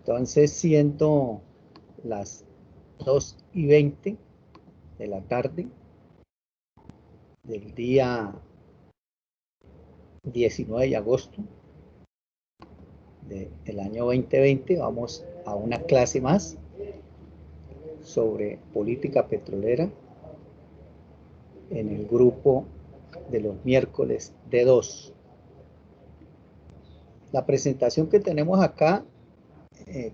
Entonces, siendo las 2:20 de la tarde del día 19 de agosto del año 2020, vamos a una clase más sobre política petrolera en el grupo de los miércoles de 2. La presentación que tenemos acá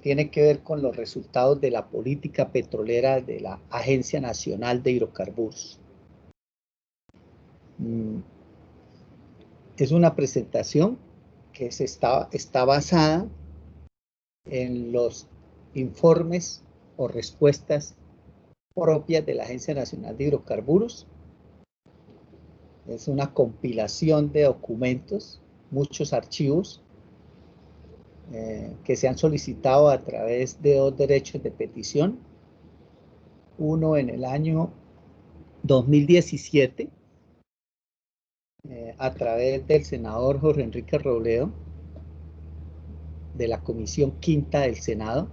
tiene que ver con los resultados de la política petrolera de la Agencia Nacional de Hidrocarburos. Es una presentación que está basada en los informes o respuestas propias de la Agencia Nacional de Hidrocarburos. Es una compilación de documentos, muchos archivos que se han solicitado a través de 2 derechos de petición. Uno en el año 2017, a través del senador Jorge Enrique Robledo, de la Comisión Quinta del Senado,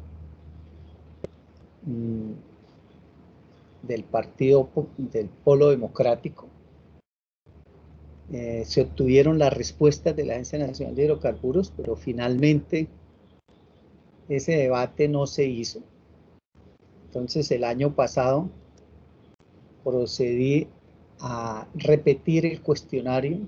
del Partido del Polo Democrático. Se obtuvieron las respuestas de la Agencia Nacional de Hidrocarburos, pero finalmente ese debate no se hizo. Entonces, el año pasado procedí a repetir el cuestionario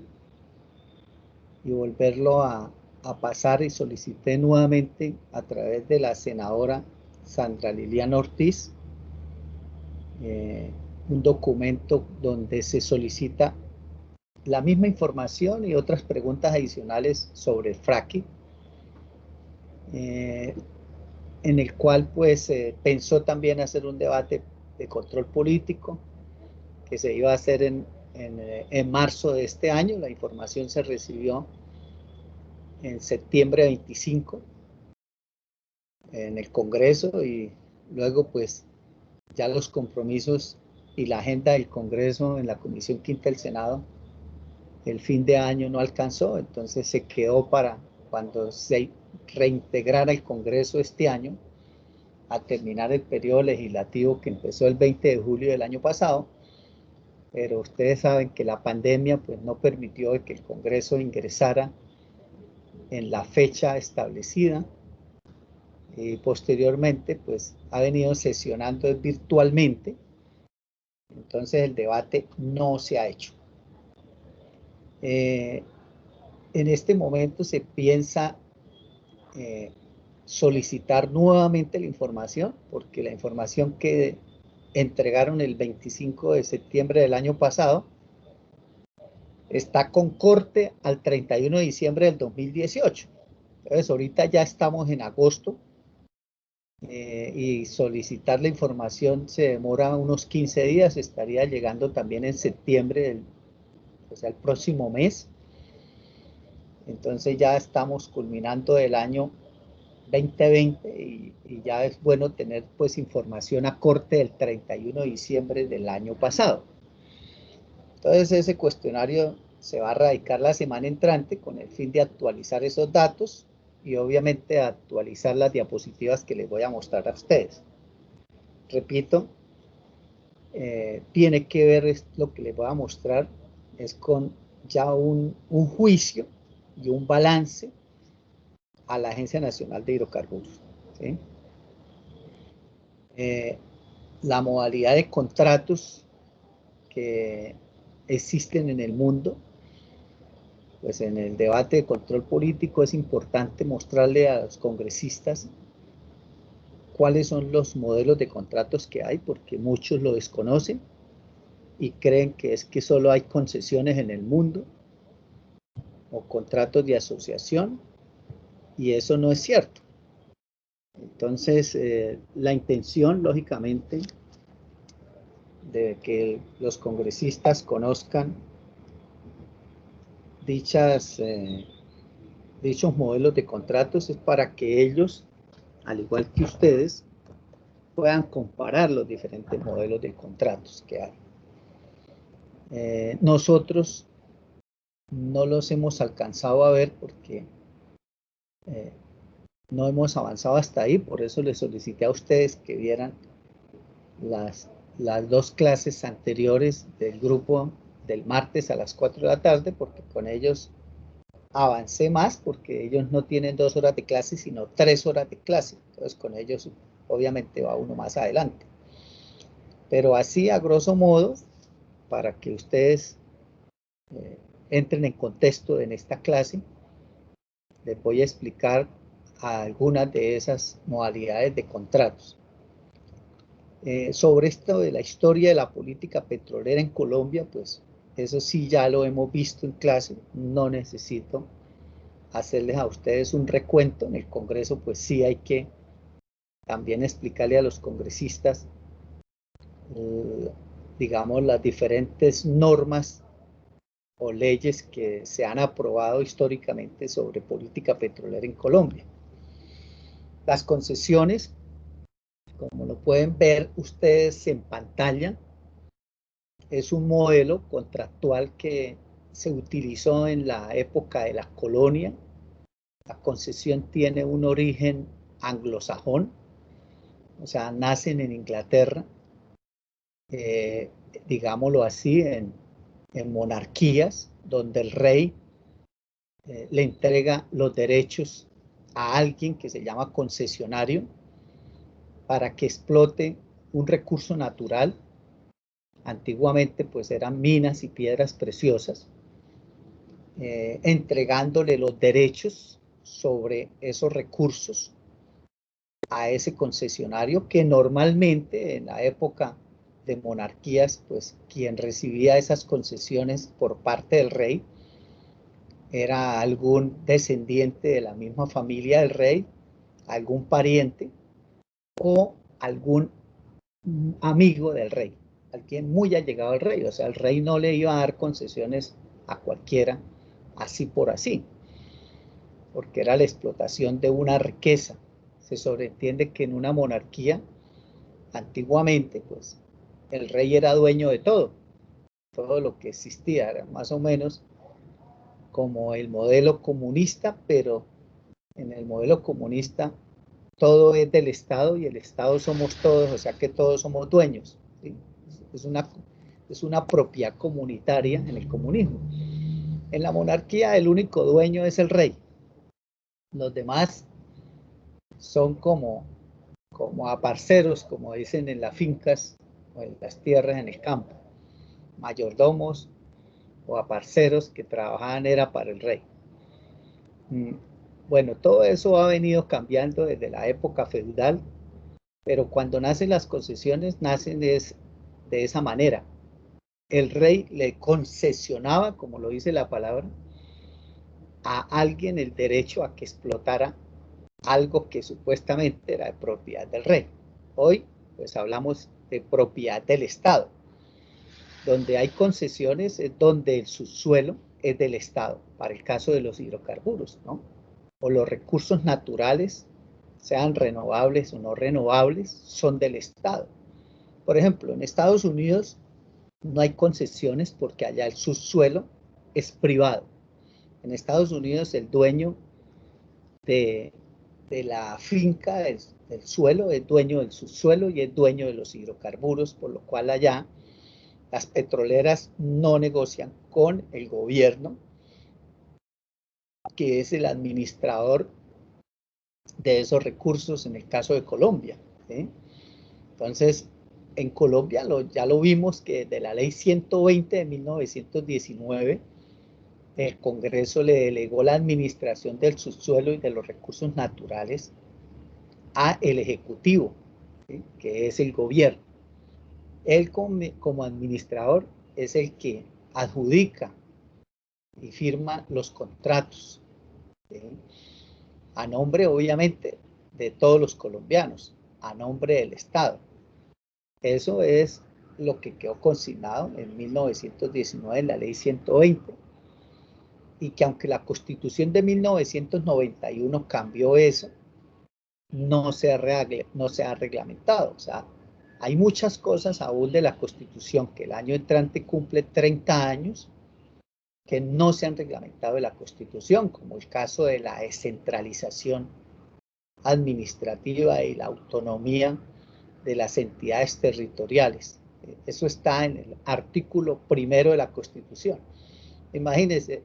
y volverlo a pasar, y solicité nuevamente a través de la senadora Sandra Liliana Ortiz un documento donde se solicita la misma información y otras preguntas adicionales sobre el fracking, en el cual pues pensó también hacer un debate de control político que se iba a hacer en marzo de este año. La información se recibió en septiembre 25 en el Congreso, y luego pues ya los compromisos y la agenda del Congreso en la Comisión Quinta del Senado el fin de año no alcanzó, entonces se quedó para cuando se reintegrara el Congreso este año, a terminar el periodo legislativo que empezó el 20 de julio del año pasado. Pero ustedes saben que la pandemia pues no permitió que el Congreso ingresara en la fecha establecida, y posteriormente pues ha venido sesionando virtualmente. Entonces el debate no se ha hecho. En este momento se piensa solicitar nuevamente la información, porque la información que entregaron el 25 de septiembre del año pasado está con corte al 31 de diciembre del 2018. Entonces ahorita ya estamos en agosto, y solicitar la información se demora unos 15 días, estaría llegando también en septiembre, o sea, el próximo mes. Entonces ya estamos culminando el año 2020 y ya es bueno tener pues información a corte del 31 de diciembre del año pasado. Entonces ese cuestionario se va a radicar la semana entrante con el fin de actualizar esos datos y obviamente actualizar las diapositivas que les voy a mostrar a ustedes. Repito, tiene que ver lo que les voy a mostrar es con ya un juicio y un balance a la Agencia Nacional de Hidrocarburos, ¿sí? La modalidad de contratos que existen en el mundo, pues en el debate de control político es importante mostrarle a los congresistas cuáles son los modelos de contratos que hay, porque muchos lo desconocen y creen que es que solo hay concesiones en el mundo o contratos de asociación, y eso no es cierto. Entonces, la intención, lógicamente, de que los congresistas conozcan dichos modelos de contratos es para que ellos, al igual que ustedes, puedan comparar los diferentes modelos de contratos que hay. Nosotros no los hemos alcanzado a ver porque No hemos avanzado hasta ahí, por eso les solicité a ustedes que vieran las, las dos clases anteriores del grupo del martes a las 4 de la tarde, porque con ellos avancé más, porque ellos no tienen 2 horas de clase, sino 3 horas de clase. Entonces con ellos obviamente va uno más adelante. Pero así a grosso modo, para que ustedes entren en contexto en esta clase, les voy a explicar algunas de esas modalidades de contratos. Sobre esto de la historia de la política petrolera en Colombia, pues eso sí ya lo hemos visto en clase, no necesito hacerles a ustedes un recuento. En el Congreso pues sí hay que también explicarle a los congresistas, digamos, las diferentes normas o leyes que se han aprobado históricamente sobre política petrolera en Colombia. Las concesiones, como lo pueden ver ustedes en pantalla, es un modelo contractual que se utilizó en la época de la colonia. La concesión tiene un origen anglosajón, o sea, nacen en Inglaterra, eh, digámoslo así, en monarquías, donde el rey le entrega los derechos a alguien que se llama concesionario para que explote un recurso natural. Antiguamente pues eran minas y piedras preciosas, entregándole los derechos sobre esos recursos a ese concesionario, que normalmente en la época de monarquías, pues quien recibía esas concesiones por parte del rey era algún descendiente de la misma familia del rey, algún pariente o algún amigo del rey, alguien muy allegado al rey. O sea, el rey no le iba a dar concesiones a cualquiera así por así, porque era la explotación de una riqueza. Se sobreentiende que en una monarquía, antiguamente, pues, el rey era dueño de todo lo que existía, era más o menos como el modelo comunista, pero en el modelo comunista todo es del Estado y el Estado somos todos, o sea que todos somos dueños, ¿sí? Es una, es una propiedad comunitaria en el comunismo. En la monarquía el único dueño es el rey. Los demás son como aparceros, como dicen en las fincas o en las tierras en el campo, mayordomos o aparceros que trabajaban era para el rey. Bueno, todo eso ha venido cambiando desde la época feudal, pero cuando nacen las concesiones, nacen de esa manera. El rey le concesionaba, como lo dice la palabra, a alguien el derecho a que explotara algo que supuestamente era de propiedad del rey. Hoy, pues hablamos de propiedad del Estado. Donde hay concesiones es donde el subsuelo es del Estado, para el caso de los hidrocarburos, ¿no? O los recursos naturales, sean renovables o no renovables, son del Estado. Por ejemplo, en Estados Unidos no hay concesiones porque allá el subsuelo es privado. En Estados Unidos el dueño de, de la finca, del suelo, es dueño del subsuelo y es dueño de los hidrocarburos, por lo cual allá las petroleras no negocian con el gobierno, que es el administrador de esos recursos en el caso de Colombia, ¿sí? Entonces, en Colombia ya lo vimos que de la ley 120 de 1919, el Congreso le delegó la administración del subsuelo y de los recursos naturales a el Ejecutivo, ¿sí? Que es el gobierno. Él como administrador es el que adjudica y firma los contratos, ¿sí? A nombre obviamente de todos los colombianos, a nombre del Estado. Eso es lo que quedó consignado en 1919 en la ley 120, y que aunque la Constitución de 1991 cambió eso, no se ha reglamentado. O sea, hay muchas cosas aún de la Constitución que el año entrante cumple 30 años que no se han reglamentado de la Constitución, como el caso de la descentralización administrativa y la autonomía de las entidades territoriales. Eso está en el artículo 1 de la Constitución. Imagínense,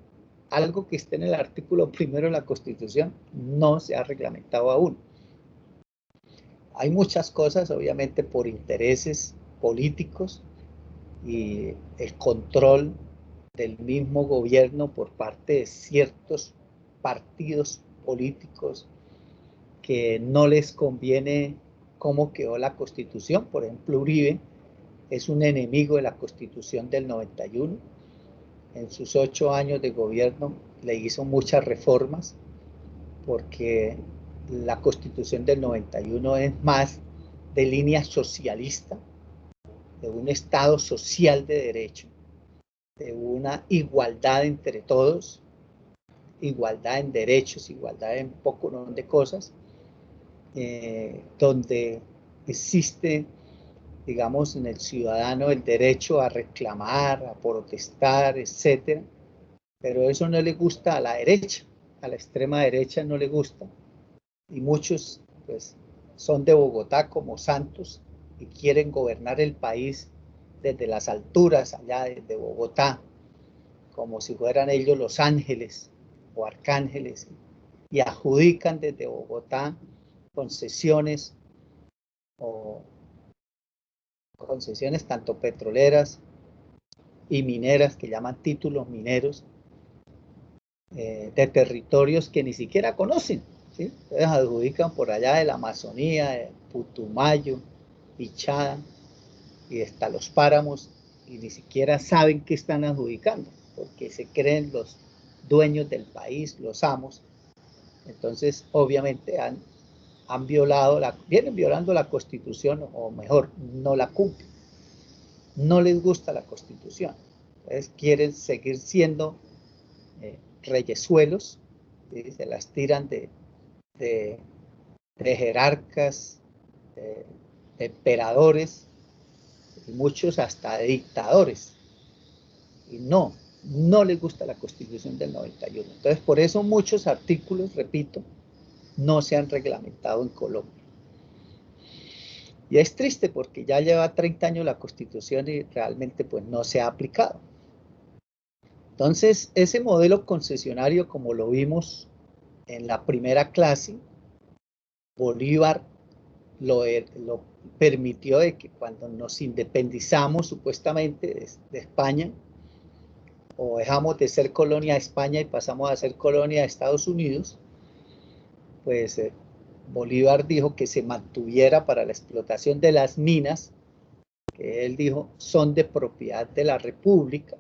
algo que esté en el artículo 1 de la Constitución no se ha reglamentado aún. Hay muchas cosas, obviamente, por intereses políticos y el control del mismo gobierno por parte de ciertos partidos políticos que no les conviene cómo quedó la Constitución. Por ejemplo, Uribe es un enemigo de la Constitución del 91. En sus 8 años de gobierno le hizo muchas reformas porque la Constitución del 91 es más de línea socialista, de un Estado social de derecho, de una igualdad entre todos, igualdad en derechos, igualdad en poco de cosas, donde existe, digamos, en el ciudadano el derecho a reclamar, a protestar, etcétera, pero eso no le gusta a la derecha, a la extrema derecha no le gusta, y muchos pues son de Bogotá como Santos y quieren gobernar el país desde las alturas allá de Bogotá, como si fueran ellos los ángeles o arcángeles, y adjudican desde Bogotá concesiones o concesiones tanto petroleras y mineras, que llaman títulos mineros, de territorios que ni siquiera conocen, ¿sí? Entonces adjudican por allá de la Amazonía, de Putumayo, Pichada y hasta los páramos, y ni siquiera saben qué están adjudicando, porque se creen los dueños del país, los amos. Entonces, obviamente vienen violando la Constitución, o mejor, no la cumplen. No les gusta la Constitución. Entonces quieren seguir siendo reyesuelos, ¿sí? Se las tiran de jerarcas, de emperadores, y muchos hasta de dictadores. Y no les gusta la Constitución del 91. Entonces, por eso muchos artículos, repito, no se han reglamentado en Colombia. Y es triste porque ya lleva 30 años la Constitución y realmente pues no se ha aplicado. Entonces, ese modelo concesionario, como lo vimos en la primera clase, Bolívar lo permitió, de que cuando nos independizamos supuestamente de España, o dejamos de ser colonia de España y pasamos a ser colonia de Estados Unidos, pues Bolívar dijo que se mantuviera para la explotación de las minas, que él dijo son de propiedad de la República,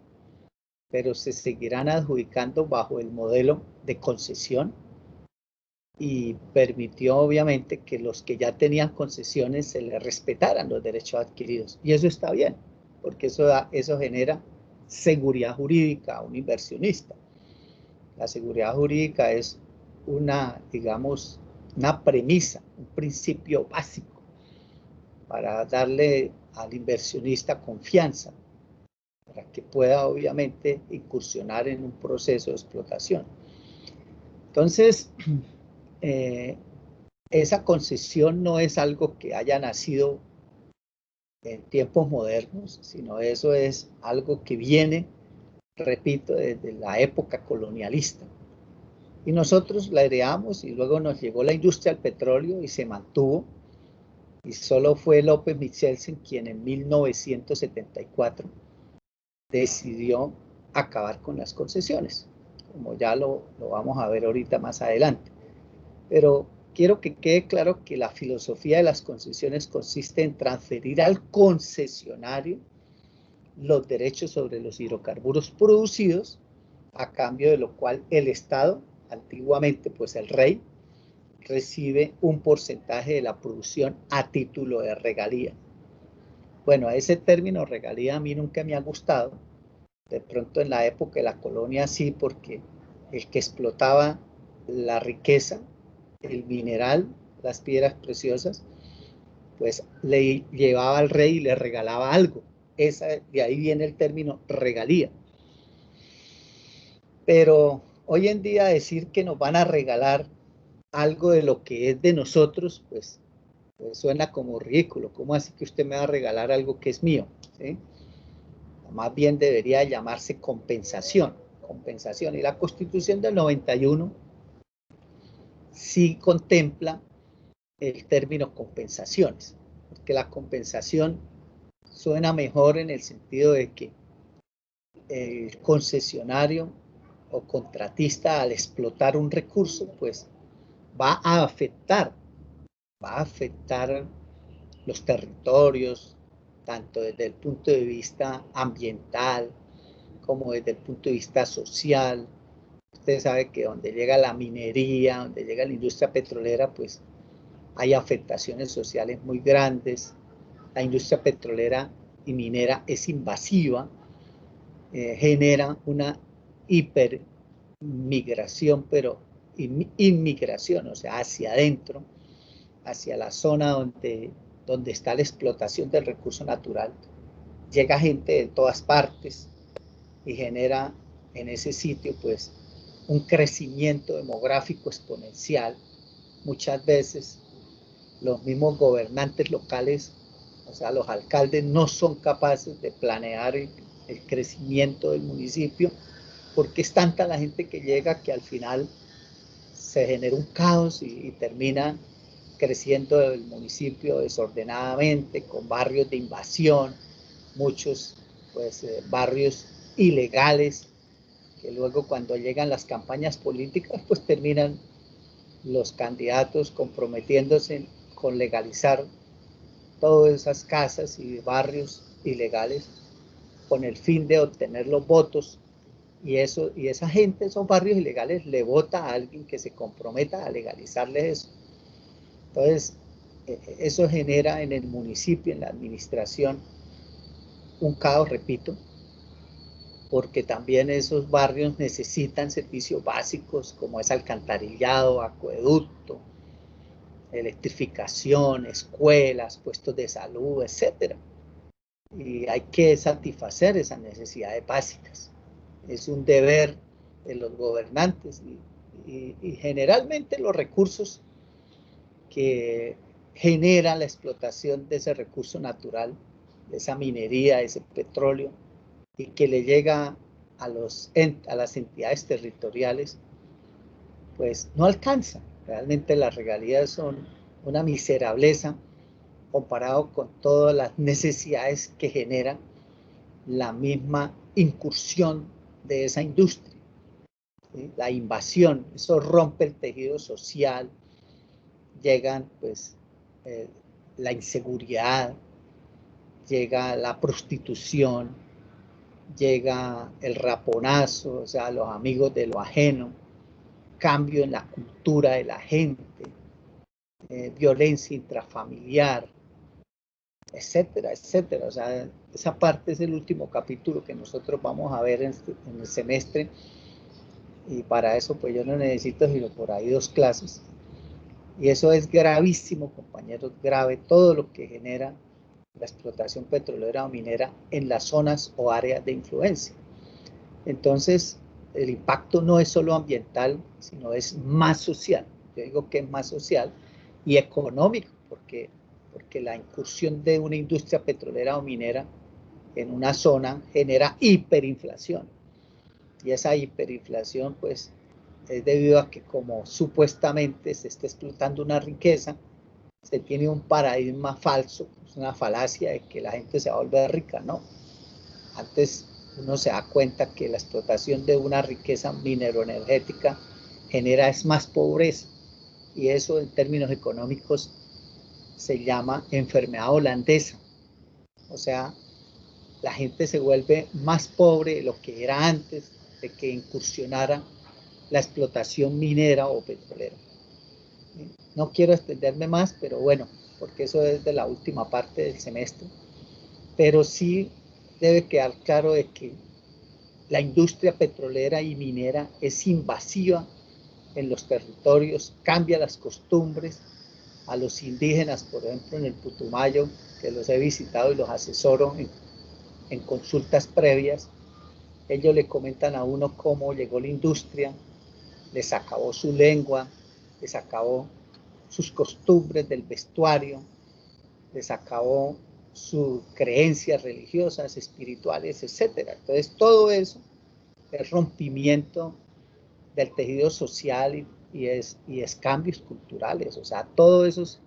pero se seguirán adjudicando bajo el modelo de concesión, y permitió obviamente que los que ya tenían concesiones se les respetaran los derechos adquiridos. Y eso está bien, porque eso genera seguridad jurídica a un inversionista. La seguridad jurídica es digamos, una premisa, un principio básico para darle al inversionista confianza, para que pueda obviamente incursionar en un proceso de explotación. Entonces, esa concesión no es algo que haya nacido en tiempos modernos, sino eso es algo que viene, repito, desde la época colonialista. Y nosotros la heredamos y luego nos llegó la industria del petróleo y se mantuvo. Y solo fue López Michelsen quien en 1974 decidió acabar con las concesiones, como ya lo vamos a ver ahorita más adelante. Pero quiero que quede claro que la filosofía de las concesiones consiste en transferir al concesionario los derechos sobre los hidrocarburos producidos, a cambio de lo cual el Estado, antiguamente pues el rey, recibe un porcentaje de la producción a título de regalía. Bueno, a ese término regalía a mí nunca me ha gustado. De pronto en la época de la colonia sí, porque el que explotaba la riqueza, el mineral, las piedras preciosas, pues le llevaba al rey y le regalaba algo. De ahí viene el término regalía. Pero hoy en día decir que nos van a regalar algo de lo que es de nosotros, pues suena como ridículo. ¿Cómo así que usted me va a regalar algo que es mío? ¿Sí? Más bien debería llamarse compensación. Compensación. Y la Constitución del 91 sí contempla el término compensaciones, porque la compensación suena mejor en el sentido de que el concesionario o contratista, al explotar un recurso, pues va a afectar, va a afectar los territorios, tanto desde el punto de vista ambiental como desde el punto de vista social. Usted sabe que donde llega la minería, donde llega la industria petrolera, pues hay afectaciones sociales muy grandes. La industria petrolera y minera es invasiva, genera una hipermigración, pero inmigración, o sea, hacia adentro, hacia la zona donde está la explotación del recurso natural. Llega gente de todas partes y genera en ese sitio pues un crecimiento demográfico exponencial. Muchas veces los mismos gobernantes locales, o sea, los alcaldes no son capaces de planear el crecimiento del municipio porque es tanta la gente que llega que al final se genera un caos y termina creciendo el municipio desordenadamente, con barrios de invasión, muchos pues, barrios ilegales, que luego cuando llegan las campañas políticas, pues terminan los candidatos comprometiéndose con legalizar todas esas casas y barrios ilegales con el fin de obtener los votos. Y esa gente, esos barrios ilegales, le vota a alguien que se comprometa a legalizarles eso. Entonces, eso genera en el municipio, en la administración, un caos, repito, porque también esos barrios necesitan servicios básicos como es alcantarillado, acueducto, electrificación, escuelas, puestos de salud, etcétera. Y hay que satisfacer esas necesidades básicas. Es un deber de los gobernantes y generalmente los recursos que genera la explotación de ese recurso natural, de esa minería, de ese petróleo, y que le llega a las entidades territoriales, pues no alcanza. Realmente las regalías son una miserableza comparado con todas las necesidades que genera la misma incursión de esa industria. ¿Sí? La invasión, eso rompe el tejido social, llegan pues la inseguridad, llega la prostitución, llega el raponazo, o sea, los amigos de lo ajeno, cambio en la cultura de la gente, violencia intrafamiliar, etcétera, etcétera. O sea, esa parte es el último capítulo que nosotros vamos a ver en el semestre, y para eso pues yo no necesito sino por ahí 2 clases. Y eso es gravísimo, compañeros, grave, todo lo que genera la explotación petrolera o minera en las zonas o áreas de influencia. Entonces, el impacto no es solo ambiental, sino es más social. Yo digo que es más social y económico, porque la incursión de una industria petrolera o minera en una zona genera hiperinflación. Y esa hiperinflación, pues, es debido a que como supuestamente se está explotando una riqueza, se tiene un paradigma falso, es una falacia de que la gente se va a volver rica, ¿no? Antes uno se da cuenta que la explotación de una riqueza mineroenergética genera es más pobreza, y eso en términos económicos se llama enfermedad holandesa. O sea, la gente se vuelve más pobre de lo que era antes de que incursionara la explotación minera o petrolera. No quiero extenderme más, pero bueno, porque eso es de la última parte del semestre, pero sí debe quedar claro de que la industria petrolera y minera es invasiva en los territorios, cambia las costumbres. A los indígenas, por ejemplo, en el Putumayo, que los he visitado y los asesoro en consultas previas, ellos le comentan a uno cómo llegó la industria, les acabó su lengua, les acabó sus costumbres del vestuario, les acabó sus creencias religiosas, espirituales, etc. Entonces todo eso es rompimiento del tejido social y es cambios culturales, o sea, todo eso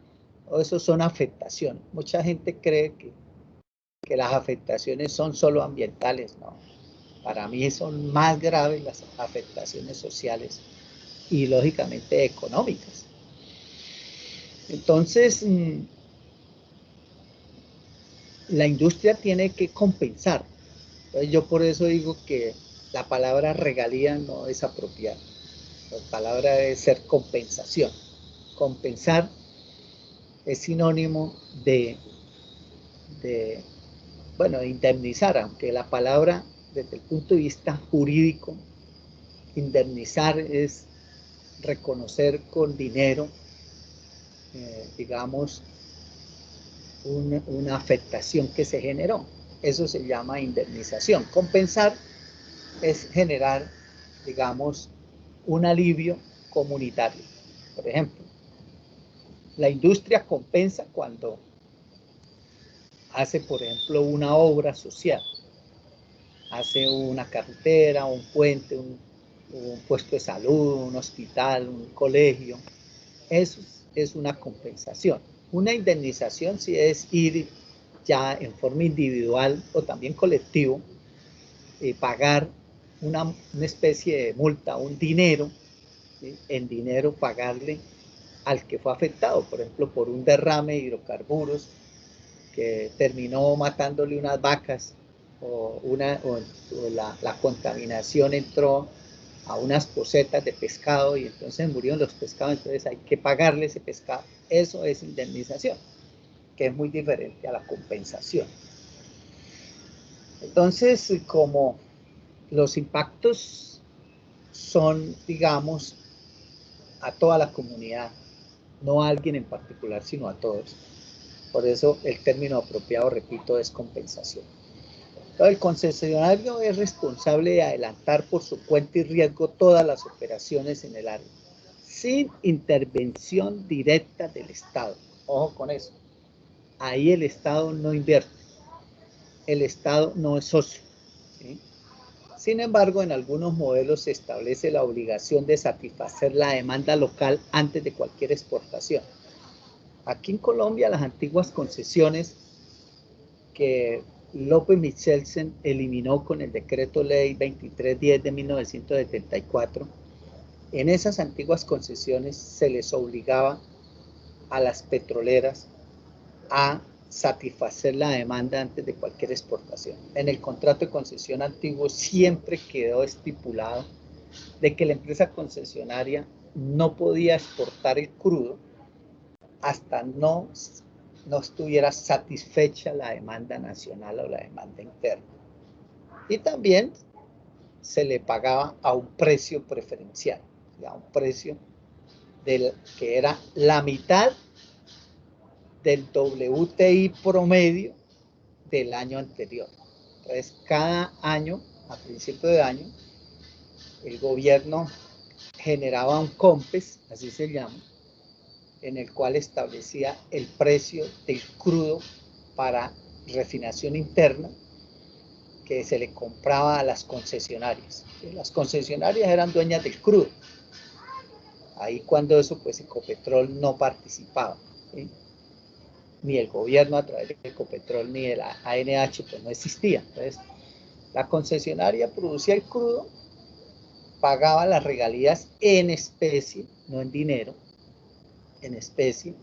son afectaciones. Mucha gente cree que las afectaciones son solo ambientales, no. Para mí son más graves las afectaciones sociales y lógicamente económicas. Entonces, la industria tiene que compensar. Entonces, yo por eso digo que la palabra regalía no es apropiada. La palabra debe ser compensación. Compensar es sinónimo de bueno, de indemnizar, aunque la palabra desde el punto de vista jurídico, indemnizar es reconocer con dinero, digamos, una afectación que se generó. Eso se llama indemnización. Compensar es generar, digamos, un alivio comunitario. Por ejemplo, la industria compensa cuando hace, por ejemplo, una obra social. Hace una carretera, un puente, un puesto de salud, un hospital, un colegio. Eso es una compensación. Una indemnización sí es ir ya en forma individual o también colectivo, pagar una especie de multa, un dinero, ¿sí? En dinero pagarle al que fue afectado, por ejemplo, por un derrame de hidrocarburos que terminó matándole unas vacas o la contaminación entró a unas pocetas de pescado y entonces murieron los pescados, entonces hay que pagarle ese pescado. Eso es indemnización, que es muy diferente a la compensación. Entonces, como los impactos son, digamos, a toda la comunidad, no a alguien en particular, sino a todos. Por eso el término apropiado, repito, es compensación. El concesionario es responsable de adelantar por su cuenta y riesgo todas las operaciones en el área, sin intervención directa del Estado. Ojo con eso. Ahí el Estado no invierte. El Estado no es socio, ¿sí? Sin embargo, en algunos modelos se establece la obligación de satisfacer la demanda local antes de cualquier exportación. Aquí en Colombia, las antiguas concesiones que López Michelsen eliminó con el decreto ley 2310 de 1974, en esas antiguas concesiones se les obligaba a las petroleras a satisfacer la demanda antes de cualquier exportación. En el contrato de concesión antiguo siempre quedó estipulado de que la empresa concesionaria no podía exportar el crudo hasta no estuviera satisfecha la demanda nacional o la demanda interna. Y también se le pagaba a un precio preferencial, a un precio que era la mitad del WTI promedio del año anterior. Entonces, cada año, a principio de año, el gobierno generaba un COMPES, así se llama, en el cual establecía el precio del crudo para refinación interna que se le compraba a las concesionarias. Las concesionarias eran dueñas del crudo. Ahí cuando eso, pues Ecopetrol no participaba, ¿sí? Ni el gobierno a través de Ecopetrol ni de la ANH, pues no existía. Entonces, la concesionaria producía el crudo, pagaba las regalías en especie, no en dinero, en especie.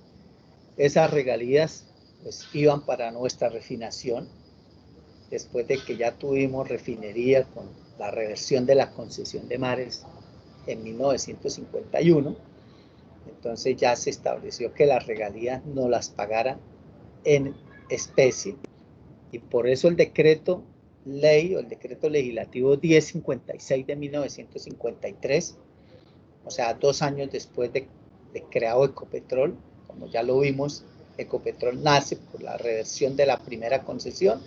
Esas regalías pues iban para nuestra refinación, después de que ya tuvimos refinería con la reversión de la concesión de mares en 1951, entonces ya se estableció que las regalías no las pagaran en especie, y por eso el decreto ley o el decreto legislativo 1056 de 1953, o sea, 2 años después de creado Ecopetrol, como ya lo vimos, Ecopetrol nace por la reversión de la primera concesión,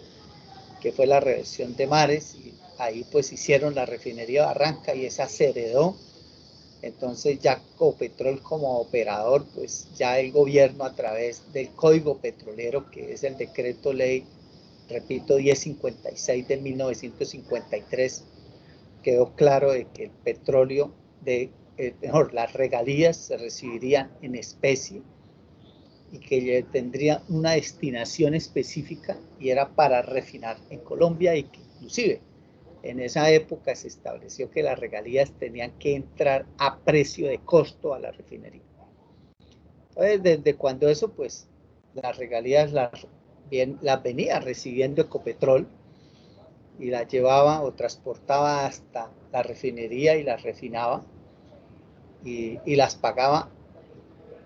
que fue la reversión de mares, y ahí pues hicieron la refinería Barranca y esa se heredó Entonces ya Ecopetrol como operador, pues ya el gobierno a través del Código Petrolero, que es el decreto ley, repito, 1056 de 1953, quedó claro de que el petróleo, mejor, las regalías se recibirían en especie y que tendría una destinación específica y era para refinar en Colombia, y que inclusive en esa época se estableció que las regalías tenían que entrar a precio de costo a la refinería. Entonces, desde cuando eso, pues las regalías las venía recibiendo Ecopetrol y las llevaba o transportaba hasta la refinería y las refinaba y las pagaba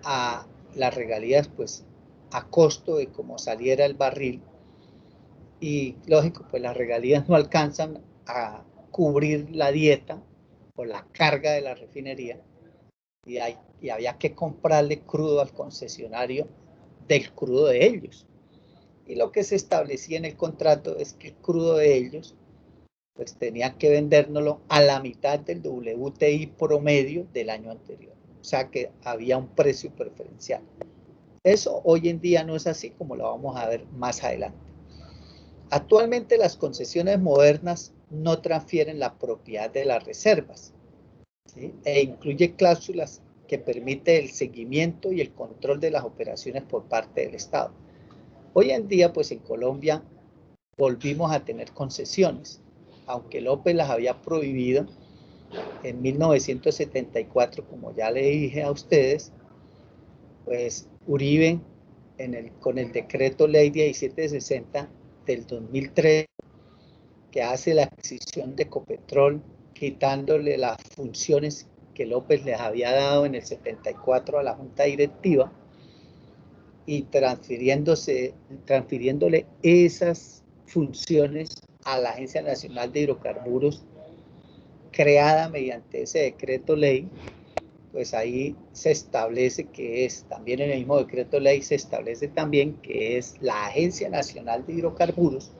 a las regalías, pues a costo de cómo saliera el barril. Y lógico, pues las regalías no alcanzan a cubrir la dieta o la carga de la refinería y había que comprarle crudo al concesionario del crudo de ellos. Y lo que se establecía en el contrato es que el crudo de ellos pues tenían que vendérnoslo a la mitad del WTI promedio del año anterior. O sea que había un precio preferencial. Eso hoy en día no es así, como lo vamos a ver más adelante. Actualmente las concesiones modernas no transfieren la propiedad de las reservas, ¿sí? E incluye cláusulas que permiten el seguimiento y el control de las operaciones por parte del Estado. Hoy en día, pues en Colombia volvimos a tener concesiones, aunque López las había prohibido en 1974, como ya le dije a ustedes, pues Uribe, con el decreto ley 1760 del 2003, que hace la adquisición de Ecopetrol, quitándole las funciones que López les había dado en el 74 a la junta directiva y transfiriéndole esas funciones a la Agencia Nacional de Hidrocarburos, creada mediante ese decreto ley. Pues ahí se establece que es, también en el mismo decreto ley se establece también que es la Agencia Nacional de Hidrocarburos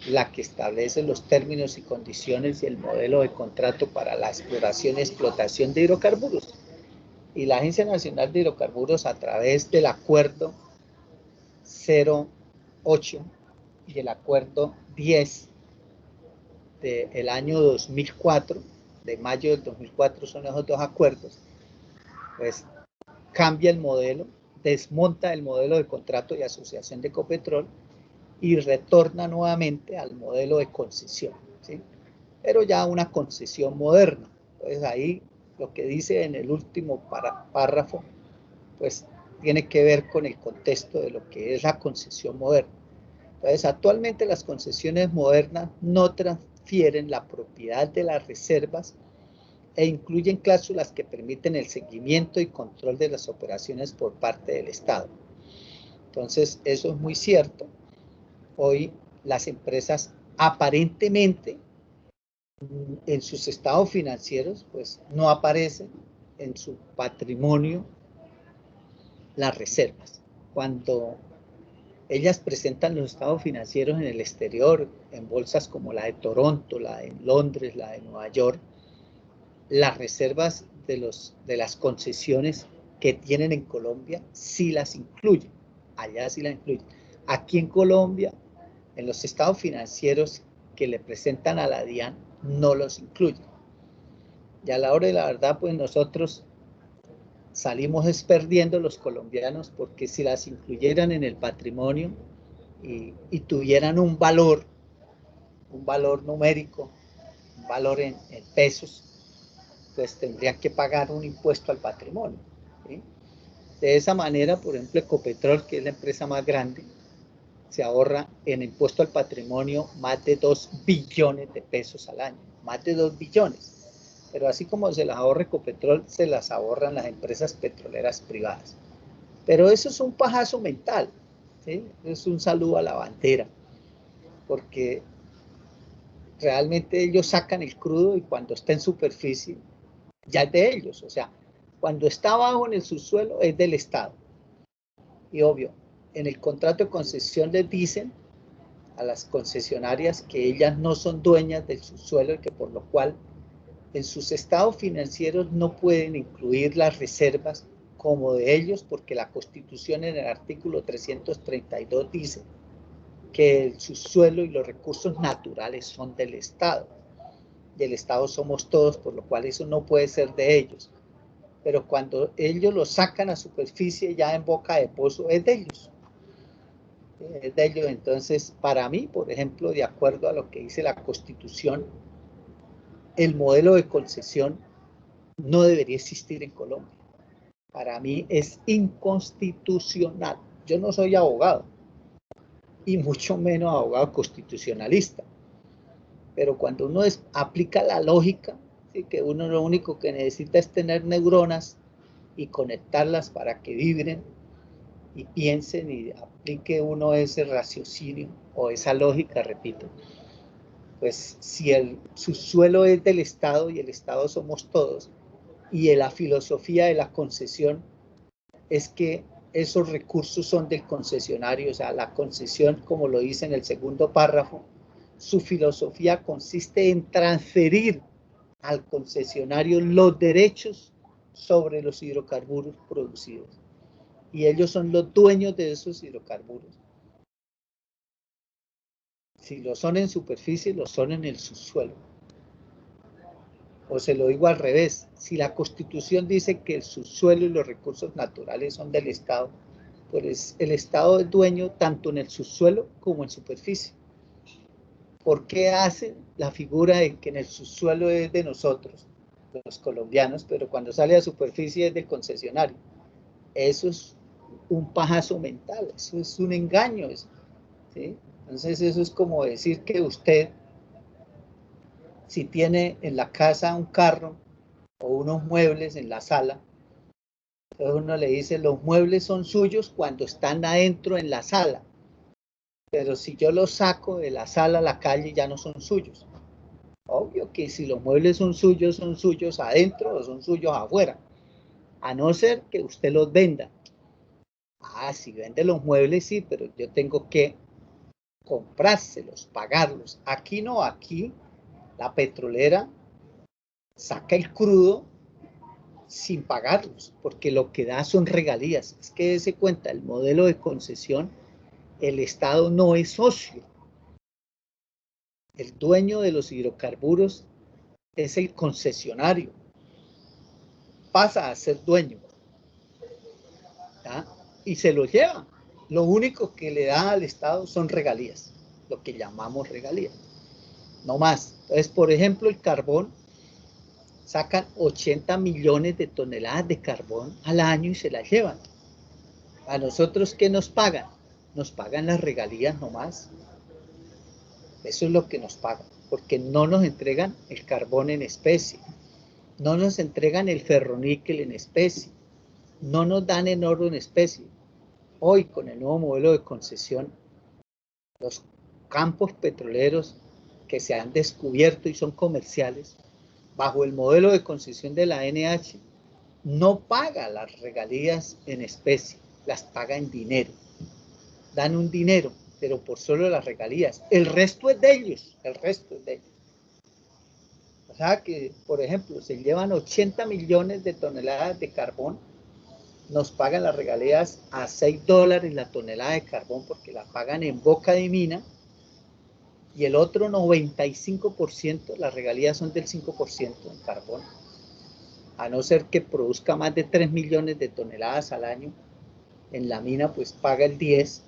la que establece los términos y condiciones y el modelo de contrato para la exploración y explotación de hidrocarburos. Y la Agencia Nacional de Hidrocarburos, a través del acuerdo 08 y el acuerdo 10 del año 2004, de mayo del 2004 son esos dos acuerdos, pues cambia el modelo, desmonta el modelo de contrato y asociación de Ecopetrol y retorna nuevamente al modelo de concesión, ¿sí? Pero ya una concesión moderna. Entonces ahí lo que dice en el último párrafo, pues tiene que ver con el contexto de lo que es la concesión moderna. Entonces actualmente las concesiones modernas no transfieren la propiedad de las reservas e incluyen cláusulas que permiten el seguimiento y control de las operaciones por parte del Estado. Entonces eso es muy cierto. Hoy las empresas aparentemente en sus estados financieros pues no aparecen en su patrimonio las reservas. Cuando ellas presentan los estados financieros en el exterior, en bolsas como la de Toronto, la de Londres, la de Nueva York, las reservas de las concesiones que tienen en Colombia sí las incluyen, allá sí las incluyen. Aquí en Colombia, en los estados financieros que le presentan a la DIAN, no los incluyen. Y a la hora de la verdad, pues nosotros salimos perdiendo los colombianos, porque si las incluyeran en el patrimonio y tuvieran un valor numérico, un valor en pesos, pues tendrían que pagar un impuesto al patrimonio, ¿sí? De esa manera, por ejemplo, Ecopetrol, que es la empresa más grande, se ahorra en impuesto al patrimonio más de 2 billones de pesos al año, más de 2 billones. Pero así como se las ahorra Ecopetrol, se las ahorran las empresas petroleras privadas. Pero eso es un pajazo mental, ¿sí? Es un saludo a la bandera, porque realmente ellos sacan el crudo y cuando está en superficie ya es de ellos. O sea, cuando está abajo en el subsuelo es del Estado. Y obvio, en el contrato de concesión les dicen a las concesionarias que ellas no son dueñas del subsuelo y que por lo cual en sus estados financieros no pueden incluir las reservas como de ellos, porque la Constitución en el artículo 332 dice que el subsuelo y los recursos naturales son del Estado. Del Estado somos todos, por lo cual eso no puede ser de ellos. Pero cuando ellos lo sacan a superficie, ya en boca de pozo, es de ellos. Es de ellos. Entonces, para mí, por ejemplo, de acuerdo a lo que dice la Constitución, el modelo de concesión no debería existir en Colombia. Para mí es inconstitucional. Yo no soy abogado, y mucho menos abogado constitucionalista. Pero cuando uno aplica la lógica, ¿sí? Que uno lo único que necesita es tener neuronas y conectarlas para que vibren y piensen y aplique uno ese raciocinio o esa lógica, repito, pues si el subsuelo es del Estado y el Estado somos todos, y la filosofía de la concesión es que esos recursos son del concesionario, o sea, la concesión, como lo dice en el segundo párrafo, su filosofía consiste en transferir al concesionario los derechos sobre los hidrocarburos producidos. Y ellos son los dueños de esos hidrocarburos. Si lo son en superficie, lo son en el subsuelo. O se lo digo al revés, si la Constitución dice que el subsuelo y los recursos naturales son del Estado, pues el Estado es dueño tanto en el subsuelo como en superficie. ¿Por qué hace la figura de que en el subsuelo es de nosotros, los colombianos, pero cuando sale a superficie es del concesionario? Eso es un pajazo mental, eso es un engaño. ¿Sí? Entonces eso es como decir que usted, si tiene en la casa un carro o unos muebles en la sala, entonces uno le dice, los muebles son suyos cuando están adentro en la sala, pero si yo los saco de la sala a la calle ya no son suyos. Obvio que si los muebles son suyos adentro o son suyos afuera, a no ser que usted los venda. Ah, si vende los muebles sí, pero yo tengo que comprárselos, pagarlos. Aquí no, aquí la petrolera saca el crudo sin pagarlos, porque lo que da son regalías. Es que dése cuenta, el modelo de concesión, el Estado no es socio. El dueño de los hidrocarburos es el concesionario. Pasa a ser dueño. ¿tá? Y se lo lleva. Lo único que le da al Estado son regalías, lo que llamamos regalías. No más. Entonces, por ejemplo, el carbón, sacan 80 millones de toneladas de carbón al año y se las llevan. ¿A nosotros qué nos pagan? Nos pagan las regalías nomás. Eso es lo que nos pagan, porque no nos entregan el carbón en especie, no nos entregan el ferroníquel en especie, no nos dan el oro en especie. Hoy, con el nuevo modelo de concesión, los campos petroleros que se han descubierto y son comerciales, bajo el modelo de concesión de la NH, no paga las regalías en especie, las paga en dinero. Dan un dinero, pero por solo las regalías. El resto es de ellos, el resto es de ellos. O sea que, por ejemplo, se llevan 80 millones de toneladas de carbón, nos pagan las regalías a $6 la tonelada de carbón porque la pagan en boca de mina, y el otro 95%, las regalías son del 5% en carbón, a no ser que produzca más de 3 millones de toneladas al año, en la mina pues paga el 10%,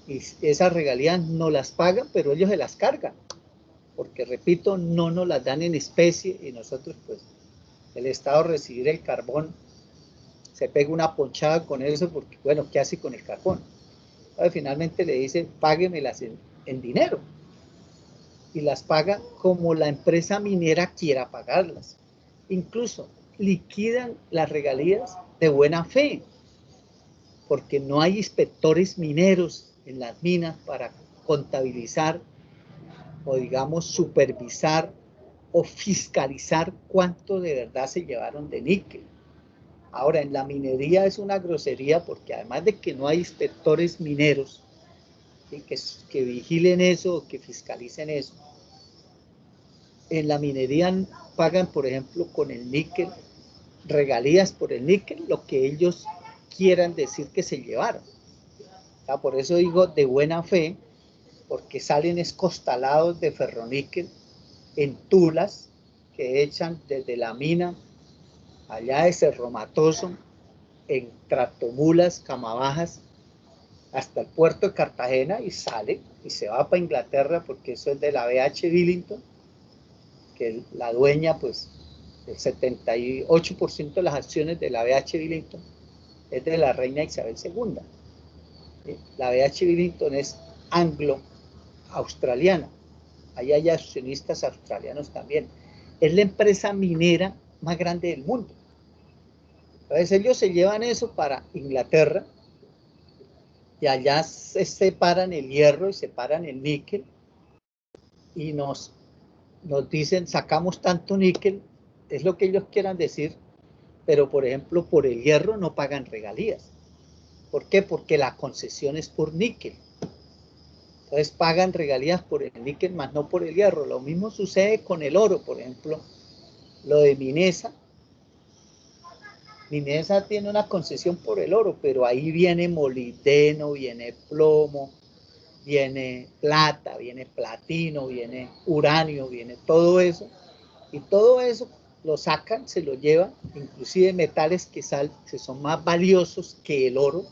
y esas regalías no las pagan, pero ellos se las cargan, porque repito, no nos las dan en especie, y nosotros pues, el Estado recibir el carbón, se pega una ponchada con eso, porque bueno, ¿qué hace con el carbón? Entonces, finalmente le dice, páguemelas en dinero, y las paga como la empresa minera quiera pagarlas. Incluso liquidan las regalías de buena fe, porque no hay inspectores mineros en las minas para contabilizar o digamos supervisar o fiscalizar cuánto de verdad se llevaron de níquel. Ahora, en la minería es una grosería porque además de que no hay inspectores mineros, ¿sí? que vigilen eso o que fiscalicen eso, en la minería pagan, por ejemplo, con el níquel, regalías por el níquel, lo que ellos quieran decir que se llevaron. O sea, por eso digo de buena fe, porque salen escostalados de ferroníquel en tulas que echan desde la mina allá de Cerro Matoso, en tractomulas, camabajas, hasta el puerto de Cartagena y sale y se va para Inglaterra porque eso es de la BH Billington, que la dueña, pues, el 78% de las acciones de la BH Billington es de la reina Isabel II. ¿Sí? La BH Billington es anglo-australiana. Ahí hay accionistas australianos también. Es la empresa minera más grande del mundo. Entonces ellos se llevan eso para Inglaterra y allá se separan el hierro y separan el níquel y nos dicen sacamos tanto níquel, es lo que ellos quieran decir, pero por ejemplo por el hierro no pagan regalías. ¿Por qué? Porque la concesión es por níquel. Entonces pagan regalías por el níquel, más no por el hierro. Lo mismo sucede con el oro, por ejemplo, lo de Minesa. Minesa tiene una concesión por el oro, pero ahí viene molibdeno, viene plomo, viene plata, viene platino, viene uranio, viene todo eso. Y todo eso lo sacan, se lo llevan, inclusive metales que son más valiosos que el oro,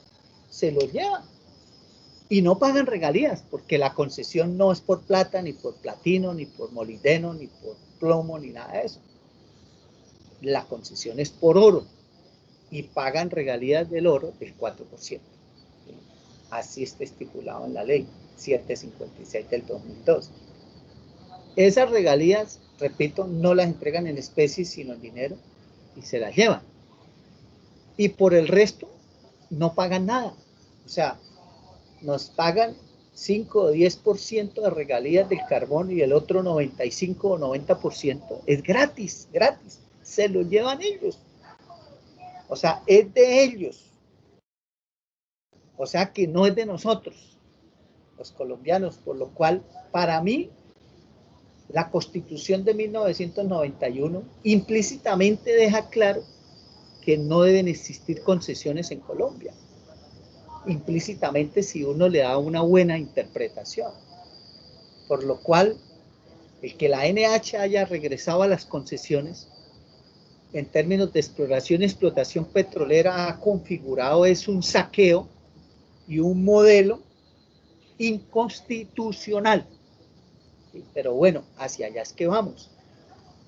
se lo llevan. Y no pagan regalías, porque la concesión no es por plata, ni por platino, ni por molibdeno, ni por plomo, ni nada de eso. La concesión es por oro y pagan regalías del oro del 4%. Así está estipulado en la ley 756 del 2002. Esas regalías, repito, no las entregan en especie, sino en dinero, y se las llevan. Y por el resto, no pagan nada. O sea, nos pagan 5 o 10% de regalías del carbón y el otro 95 o 90% es gratis, gratis. Se lo llevan ellos. O sea, es de ellos. O sea, que no es de nosotros, los colombianos. Por lo cual, para mí, la Constitución de 1991 implícitamente deja claro que no deben existir concesiones en Colombia. Implícitamente, si uno le da una buena interpretación. Por lo cual, el que la NH haya regresado a las concesiones en términos de exploración y explotación petrolera ha configurado es un saqueo y un modelo inconstitucional. Pero bueno, hacia allá es que vamos.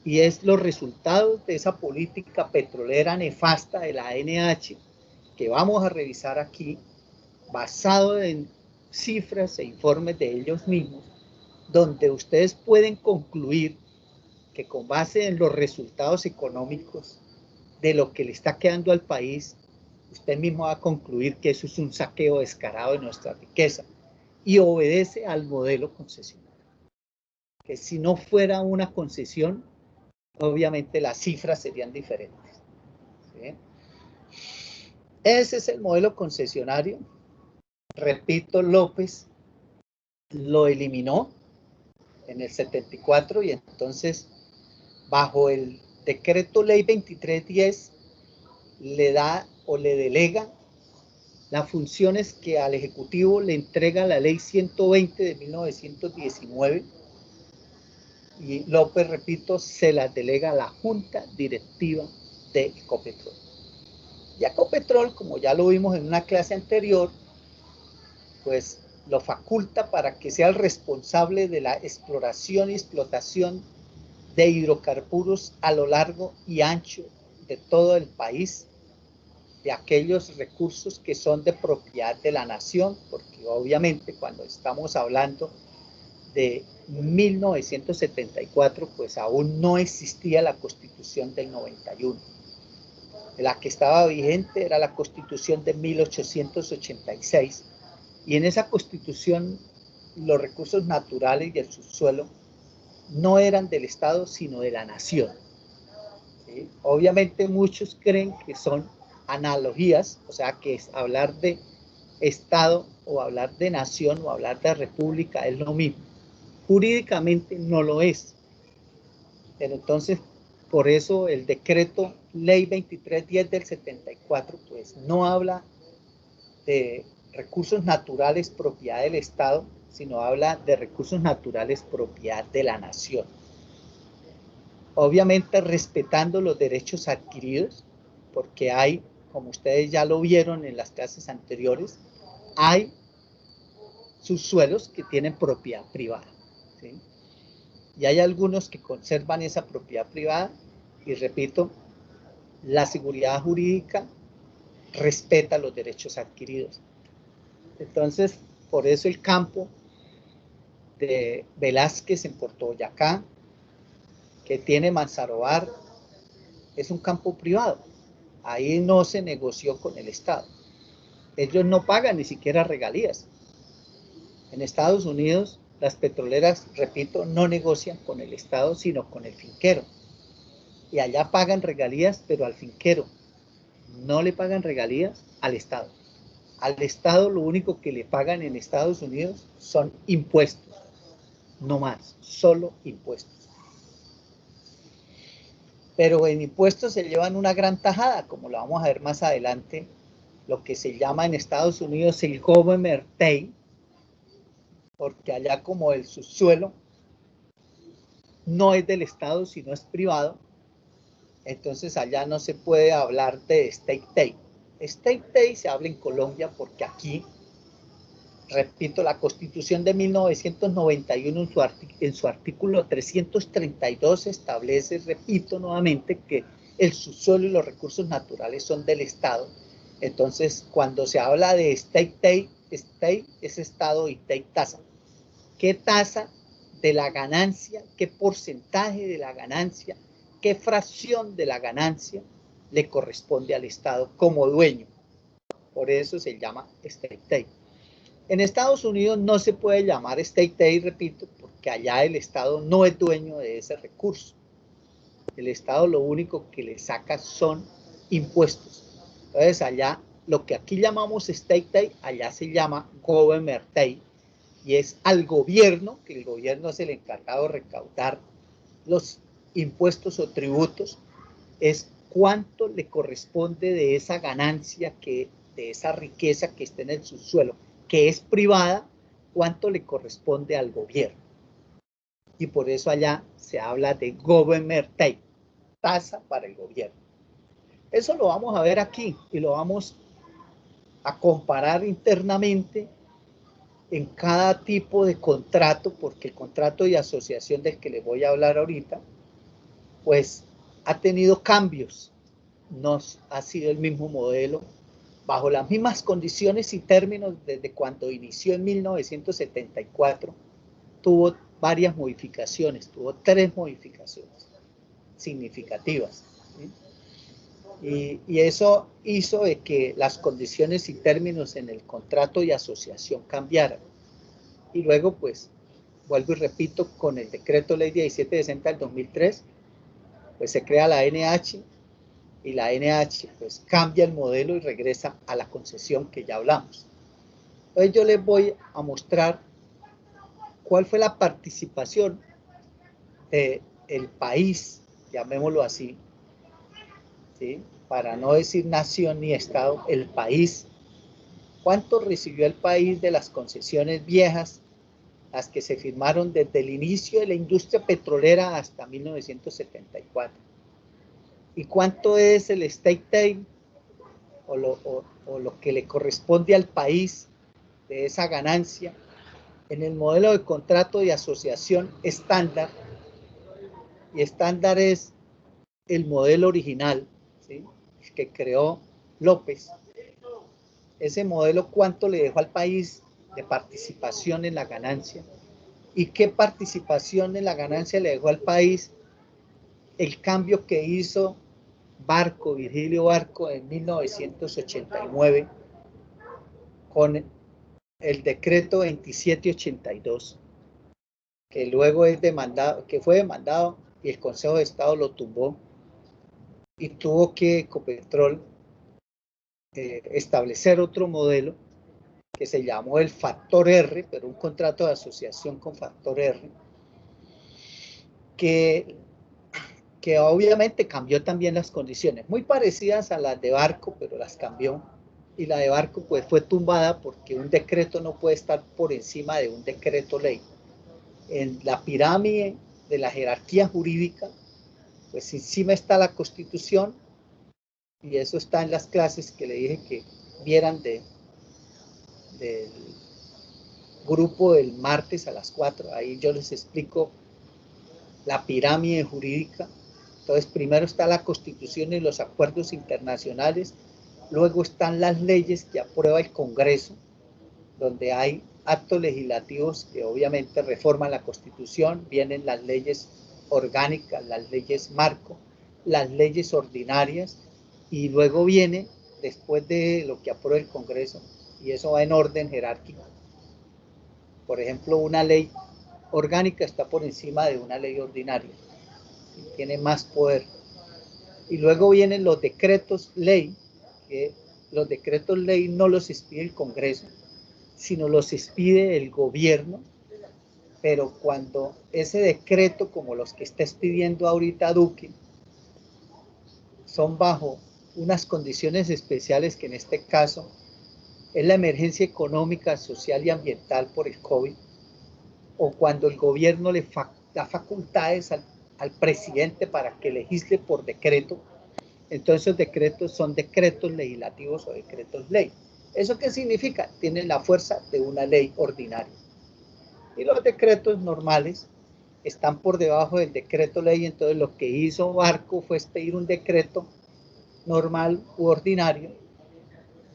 Y es los resultados de esa política petrolera nefasta de la NH que vamos a revisar aquí, basado en cifras e informes de ellos mismos, donde ustedes pueden concluir que con base en los resultados económicos de lo que le está quedando al país, usted mismo va a concluir que eso es un saqueo descarado de nuestra riqueza y obedece al modelo concesionario. Que si no fuera una concesión, obviamente las cifras serían diferentes. ¿Sí? Ese es el modelo concesionario. Repito, López lo eliminó en el 74 y entonces bajo el decreto ley 2310 le da o le delega las funciones que al Ejecutivo le entrega la ley 120 de 1919 y López, repito, se las delega a la Junta Directiva de Ecopetrol. Y Ecopetrol, como ya lo vimos en una clase anterior, pues lo faculta para que sea el responsable de la exploración y explotación de hidrocarburos a lo largo y ancho de todo el país, de aquellos recursos que son de propiedad de la nación, porque obviamente cuando estamos hablando de 1974, pues aún no existía la Constitución del 91. La que estaba vigente era la Constitución de 1886, y en esa Constitución los recursos naturales y el subsuelo no eran del Estado, sino de la nación. ¿Sí? Obviamente muchos creen que son analogías, o sea, que es hablar de Estado o hablar de nación o hablar de república es lo mismo. Jurídicamente no lo es. Pero entonces, por eso el decreto ley 2310 del 74, pues no habla de recursos naturales propiedad del Estado, sino habla de recursos naturales propiedad de la nación. Obviamente respetando los derechos adquiridos, porque hay, como ustedes ya lo vieron en las clases anteriores, hay subsuelos que tienen propiedad privada, ¿sí? Y hay algunos que conservan esa propiedad privada, y repito, la seguridad jurídica respeta los derechos adquiridos. Entonces, por eso el campo de Velázquez en Puerto Boyacá, que tiene Manzarobar, es un campo privado. Ahí no se negoció con el Estado. Ellos no pagan ni siquiera regalías. En Estados Unidos, las petroleras, repito, no negocian con el Estado, sino con el finquero. Y allá pagan regalías, pero al finquero. No le pagan regalías al Estado. Al Estado lo único que le pagan en Estados Unidos son impuestos. No más, solo impuestos. Pero en impuestos se llevan una gran tajada, como lo vamos a ver más adelante, lo que se llama en Estados Unidos el government take, porque allá como el subsuelo no es del Estado, sino es privado, entonces allá no se puede hablar de state take. State take se habla en Colombia porque aquí, repito, la Constitución de 1991 en su artículo 332 establece, repito nuevamente, que el subsuelo y los recursos naturales son del Estado. Entonces, cuando se habla de state take, state es Estado y take tasa. ¿Qué tasa de la ganancia, qué porcentaje de la ganancia, qué fracción de la ganancia le corresponde al Estado como dueño? Por eso se llama state take. En Estados Unidos no se puede llamar state take, repito, porque allá el Estado no es dueño de ese recurso. El Estado lo único que le saca son impuestos. Entonces allá, lo que aquí llamamos state take, allá se llama government take, y es al gobierno, que el gobierno es el encargado de recaudar los impuestos o tributos, es cuánto le corresponde de esa ganancia, de esa riqueza que está en el subsuelo, que es privada, cuánto le corresponde al gobierno. Y por eso allá se habla de government take, tasa para el gobierno. Eso lo vamos a ver aquí y lo vamos a comparar internamente en cada tipo de contrato, porque el contrato de asociación del que les voy a hablar ahorita, pues ha tenido cambios, no ha sido el mismo modelo, bajo las mismas condiciones y términos desde cuando inició en 1974, tuvo varias modificaciones, tuvo 3 modificaciones significativas, ¿sí? Y eso hizo de que las condiciones y términos en el contrato de asociación cambiaran. Y luego, pues, vuelvo y repito, con el decreto ley 1760 del 2003, pues se crea la NH, y la NH pues cambia el modelo y regresa a la concesión que ya hablamos. Entonces yo les voy a mostrar cuál fue la participación del país, llamémoslo así, ¿sí? Para no decir nación ni estado, el país. ¿Cuánto recibió el país de las concesiones viejas, las que se firmaron desde el inicio de la industria petrolera hasta 1974? ¿Y cuánto es el state take o lo que le corresponde al país de esa ganancia en el modelo de contrato de asociación estándar? Y estándar es el modelo original, ¿sí?, que creó López. Ese modelo, ¿cuánto le dejó al país de participación en la ganancia? ¿Y qué participación en la ganancia le dejó al país el cambio que hizo Barco, Virgilio Barco, en 1989 con el decreto 2782, que luego es demandado, que fue demandado y el Consejo de Estado lo tumbó, y tuvo que Ecopetrol establecer otro modelo que se llamó el factor R, pero un contrato de asociación con factor R, que que obviamente cambió también las condiciones, muy parecidas a las de Barco, pero las cambió. Y la de Barco pues fue tumbada porque un decreto no puede estar por encima de un decreto ley. En la pirámide de la jerarquía jurídica, pues encima está la Constitución, y eso está en las clases que le dije que vieran del grupo del martes a las 4. Ahí yo les explico la pirámide jurídica. Entonces, primero está la Constitución y los acuerdos internacionales, luego están las leyes que aprueba el Congreso, donde hay actos legislativos que obviamente reforman la Constitución, vienen las leyes orgánicas, las leyes marco, las leyes ordinarias, y luego viene, después de lo que aprueba el Congreso, y eso va en orden jerárquico. Por ejemplo, una ley orgánica está por encima de una ley ordinaria, tiene más poder. Y luego vienen los decretos ley, que los decretos ley no los expide el Congreso, sino los expide el gobierno, pero cuando ese decreto, como los que está expidiendo ahorita Duque, son bajo unas condiciones especiales, que en este caso es la emergencia económica, social y ambiental por el COVID, o cuando el gobierno le da facultades al presidente para que legisle por decreto, entonces los decretos son decretos legislativos o decretos ley. ¿Eso qué significa? Tienen la fuerza de una ley ordinaria. Y los decretos normales están por debajo del decreto ley. Entonces lo que hizo Barco fue expedir un decreto normal u ordinario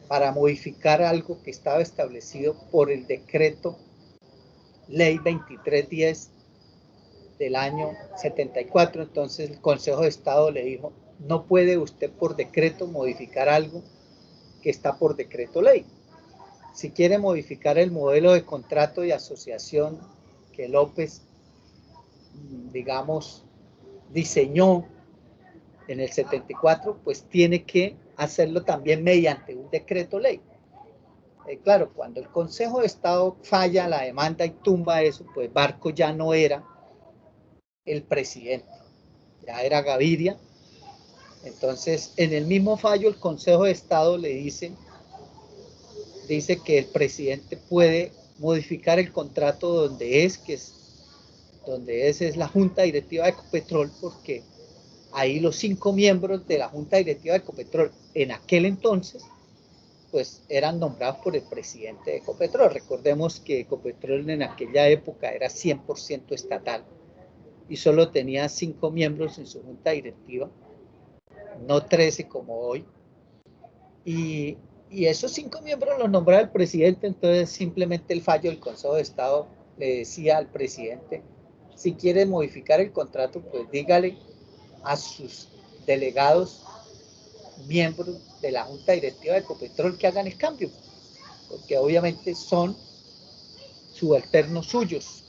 para modificar algo que estaba establecido por el decreto ley 2310 del año 74. Entonces el Consejo de Estado le dijo: no puede usted por decreto modificar algo que está por decreto ley. Si quiere modificar el modelo de contrato de asociación que López, digamos, diseñó en el 74, pues tiene que hacerlo también mediante un decreto ley. Claro, cuando el Consejo de Estado falla la demanda y tumba eso, pues Barco ya no era el presidente, ya era Gaviria. Entonces, en el mismo fallo, el Consejo de Estado le dice que el presidente puede modificar el contrato donde es la Junta Directiva de Ecopetrol, porque ahí los 5 miembros de la Junta Directiva de Ecopetrol en aquel entonces pues eran nombrados por el presidente de Ecopetrol. Recordemos que Ecopetrol en aquella época era 100% estatal y solo tenía 5 miembros en su junta directiva, no 13 como hoy. Y esos 5 miembros los nombraba el presidente. Entonces simplemente el fallo del Consejo de Estado le decía al presidente: si quiere modificar el contrato, pues dígale a sus delegados miembros de la Junta Directiva de Ecopetrol que hagan el cambio, porque obviamente son subalternos suyos,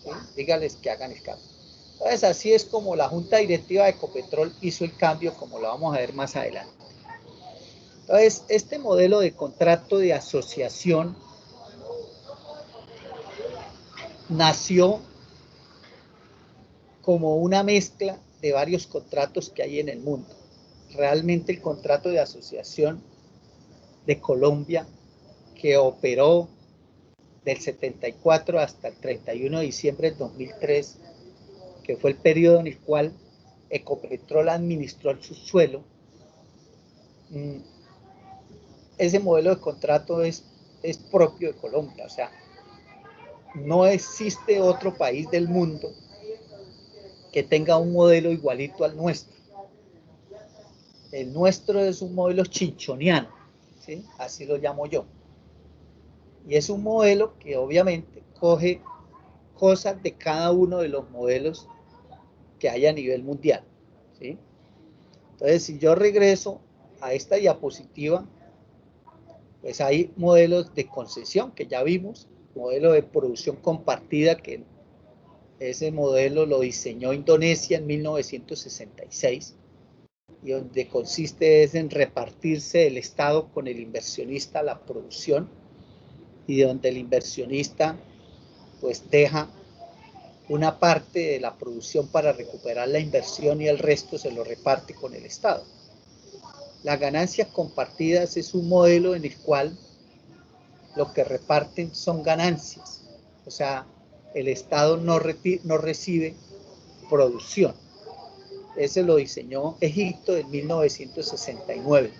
¿sí? Dígales que hagan el cambio. Entonces así es como la Junta Directiva de Ecopetrol hizo el cambio, como lo vamos a ver más adelante. Entonces este modelo de contrato de asociación nació como una mezcla de varios contratos que hay en el mundo. Realmente el contrato de asociación de Colombia, que operó del 74 hasta el 31 de diciembre del 2003, que fue el periodo en el cual Ecopetrol administró el subsuelo, ese modelo de contrato es propio de Colombia. O sea, no existe otro país del mundo que tenga un modelo igualito al nuestro. El nuestro es un modelo chinchoniano, ¿sí? Así lo llamo yo. Y es un modelo que obviamente coge cosas de cada uno de los modelos que hay a nivel mundial, ¿sí? Entonces, si yo regreso a esta diapositiva, pues hay modelos de concesión que ya vimos, modelo de producción compartida, que ese modelo lo diseñó Indonesia en 1966, y donde consiste es en repartirse el Estado con el inversionista la producción, y donde el inversionista pues deja una parte de la producción para recuperar la inversión y el resto se lo reparte con el Estado. Las ganancias compartidas es un modelo en el cual lo que reparten son ganancias, o sea, el Estado no recibe producción. Ese lo diseñó Egipto en 1969.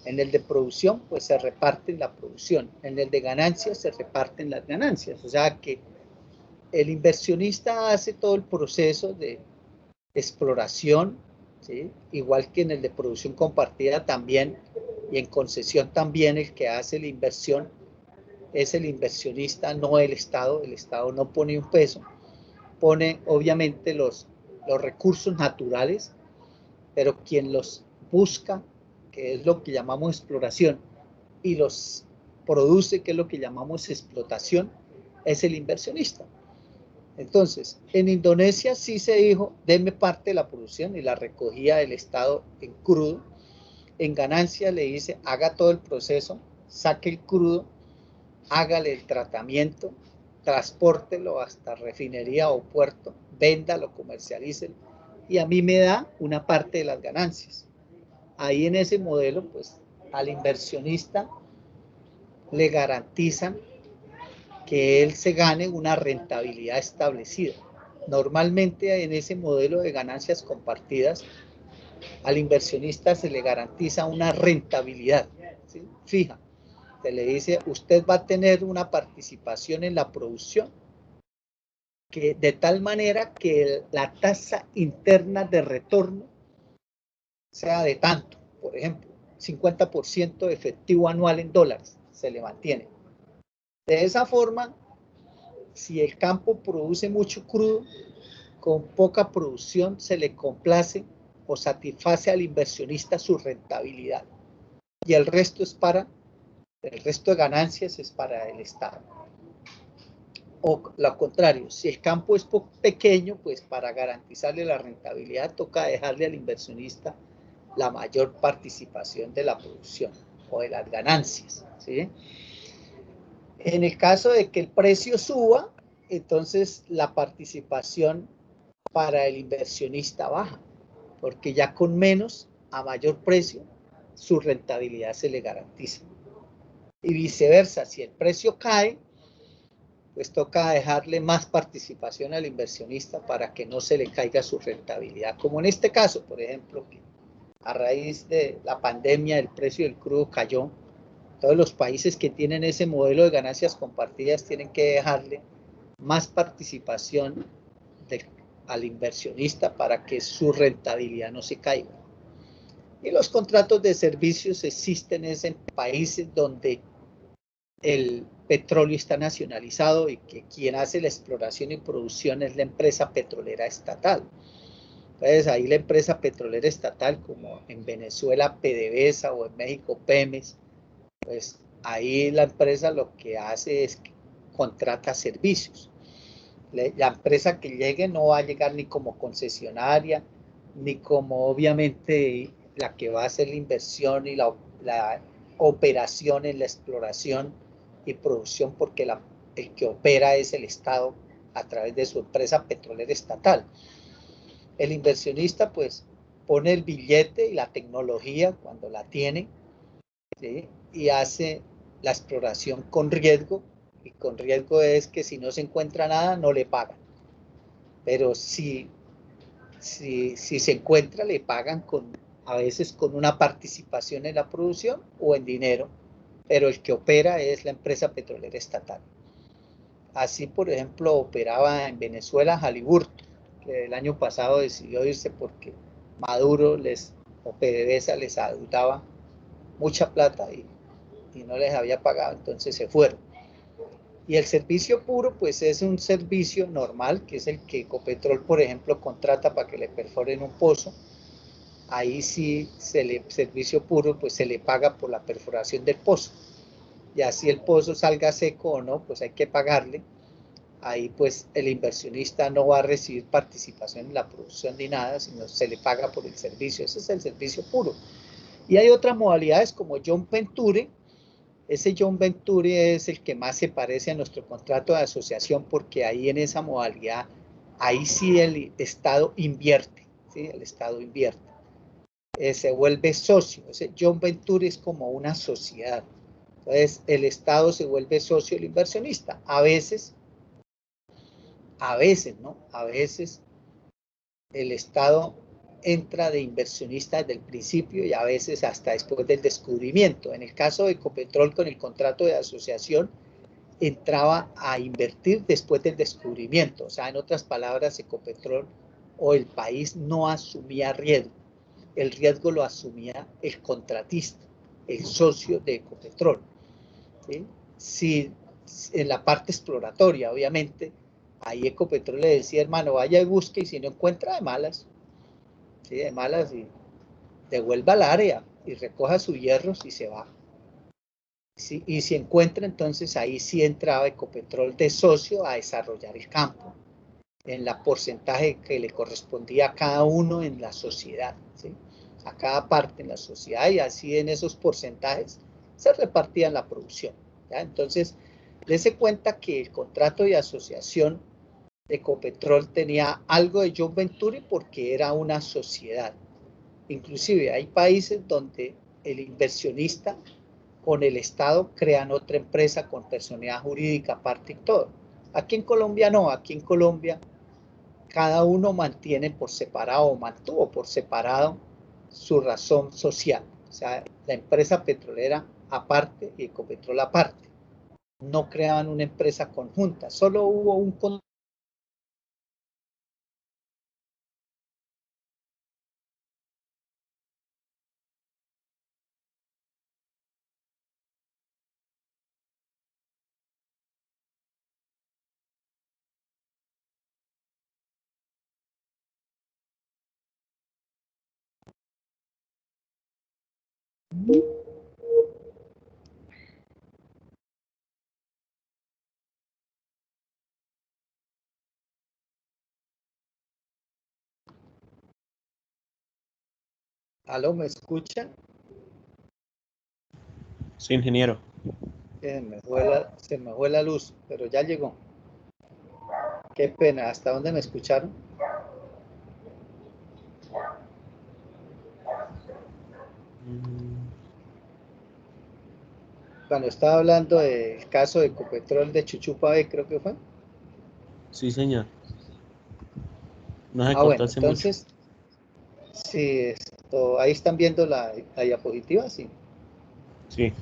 En el de producción, pues se reparten la producción. En el de ganancias, se reparten las ganancias. O sea que el inversionista hace todo el proceso de exploración, ¿sí? Igual que en el de producción compartida también, y en concesión también el que hace la inversión es el inversionista, no el Estado. El Estado no pone un peso, pone obviamente los recursos naturales, pero quien los busca, que es lo que llamamos exploración, y los produce, que es lo que llamamos explotación, es el inversionista. Entonces, en Indonesia sí se dijo, denme parte de la producción, y la recogía del Estado en crudo. En ganancia le dice, haga todo el proceso, saque el crudo, hágale el tratamiento, transpórtelo hasta refinería o puerto, véndalo, comercialícelo, y a mí me da una parte de las ganancias. Ahí en ese modelo, pues al inversionista le garantizan que él se gane una rentabilidad establecida. Normalmente en ese modelo de ganancias compartidas, al inversionista se le garantiza una rentabilidad, ¿sí? Fija. Se le dice, usted va a tener una participación en la producción que de tal manera que la tasa interna de retorno sea de tanto, por ejemplo, 50% efectivo anual en dólares, se le mantiene. De esa forma, si el campo produce mucho crudo, con poca producción se le complace o satisface al inversionista su rentabilidad. Y el resto de ganancias es para el Estado. O lo contrario, si el campo es pequeño, pues para garantizarle la rentabilidad toca dejarle al inversionista la mayor participación de la producción o de las ganancias, ¿sí? En el caso de que el precio suba, entonces la participación para el inversionista baja, porque ya con menos, a mayor precio, su rentabilidad se le garantiza. Y viceversa, si el precio cae, pues toca dejarle más participación al inversionista para que no se le caiga su rentabilidad. Como en este caso, por ejemplo, que a raíz de la pandemia el precio del crudo cayó. Todos los países que tienen ese modelo de ganancias compartidas tienen que dejarle más participación al inversionista para que su rentabilidad no se caiga. Y los contratos de servicios existen en países donde el petróleo está nacionalizado y que quien hace la exploración y producción es la empresa petrolera estatal. Entonces ahí la empresa petrolera estatal, como en Venezuela PDVSA o en México Pemex, pues ahí la empresa lo que hace es que contrata servicios. La empresa que llegue no va a llegar ni como concesionaria, ni como obviamente la que va a hacer la inversión y la operación en la exploración y producción, porque el que opera es el Estado a través de su empresa petrolera estatal. El inversionista pues pone el billete y la tecnología cuando la tiene, ¿sí? Y hace la exploración con riesgo, y con riesgo es que si no se encuentra nada no le pagan, pero si se encuentra le pagan a veces con una participación en la producción o en dinero, pero el que opera es la empresa petrolera estatal. Así, por ejemplo, operaba en Venezuela Halliburton, que el año pasado decidió irse porque Maduro o PDVSA les adeudaba mucha plata y no les había pagado, entonces se fueron. Y el servicio puro, pues es un servicio normal, que es el que Ecopetrol, por ejemplo, contrata para que le perforen un pozo. Ahí sí, servicio puro, pues se le paga por la perforación del pozo. Y así el pozo salga seco o no, pues hay que pagarle. Ahí pues el inversionista no va a recibir participación en la producción ni nada, sino se le paga por el servicio. Ese es el servicio puro. Y hay otras modalidades como Joint Venture. Ese Joint Venture es el que más se parece a nuestro contrato de asociación, porque ahí en esa modalidad ahí sí el Estado invierte, ¿sí? El Estado invierte. Se vuelve socio. Ese joint venture es como una sociedad. Entonces, el Estado se vuelve socio del inversionista. A veces, ¿no? A veces el Estado entra de inversionista desde el principio y a veces hasta después del descubrimiento. En el caso de Ecopetrol, con el contrato de asociación, entraba a invertir después del descubrimiento. O sea, en otras palabras, Ecopetrol o el país no asumía riesgo. El riesgo lo asumía el contratista, el socio de Ecopetrol. ¿Sí? Si en la parte exploratoria, obviamente, ahí Ecopetrol le decía, hermano, vaya y busque, y si no encuentra, de malas, ¿sí? De malas, y devuelva al área y recoja sus hierros y se va. ¿Sí? Y si encuentra, entonces ahí sí entraba Ecopetrol de socio a desarrollar el campo en la porcentaje que le correspondía a cada uno en la sociedad, ¿sí? A cada parte en la sociedad, y así en esos porcentajes se repartía la producción, ¿ya? Entonces, dése cuenta que el contrato de asociación de Ecopetrol tenía algo de joint venture porque era una sociedad. Inclusive hay países donde el inversionista con el Estado crean otra empresa con personalidad jurídica aparte y todo. Aquí en Colombia no, aquí en Colombia cada uno mantiene por separado o mantuvo por separado su razón social. O sea, la empresa petrolera aparte y Ecopetrol aparte. No creaban una empresa conjunta, solo hubo un ¿Aló, me escucha? Sí, ingeniero. Se me fue la luz, pero ya llegó. Qué pena, ¿hasta dónde me escucharon? Cuando estaba hablando del caso de Ecopetrol de Chuchupabé, creo que fue. Sí, señor. No se cortó Bueno, hace mucho. entonces, sí, ahí están viendo la diapositiva, sí. Sí.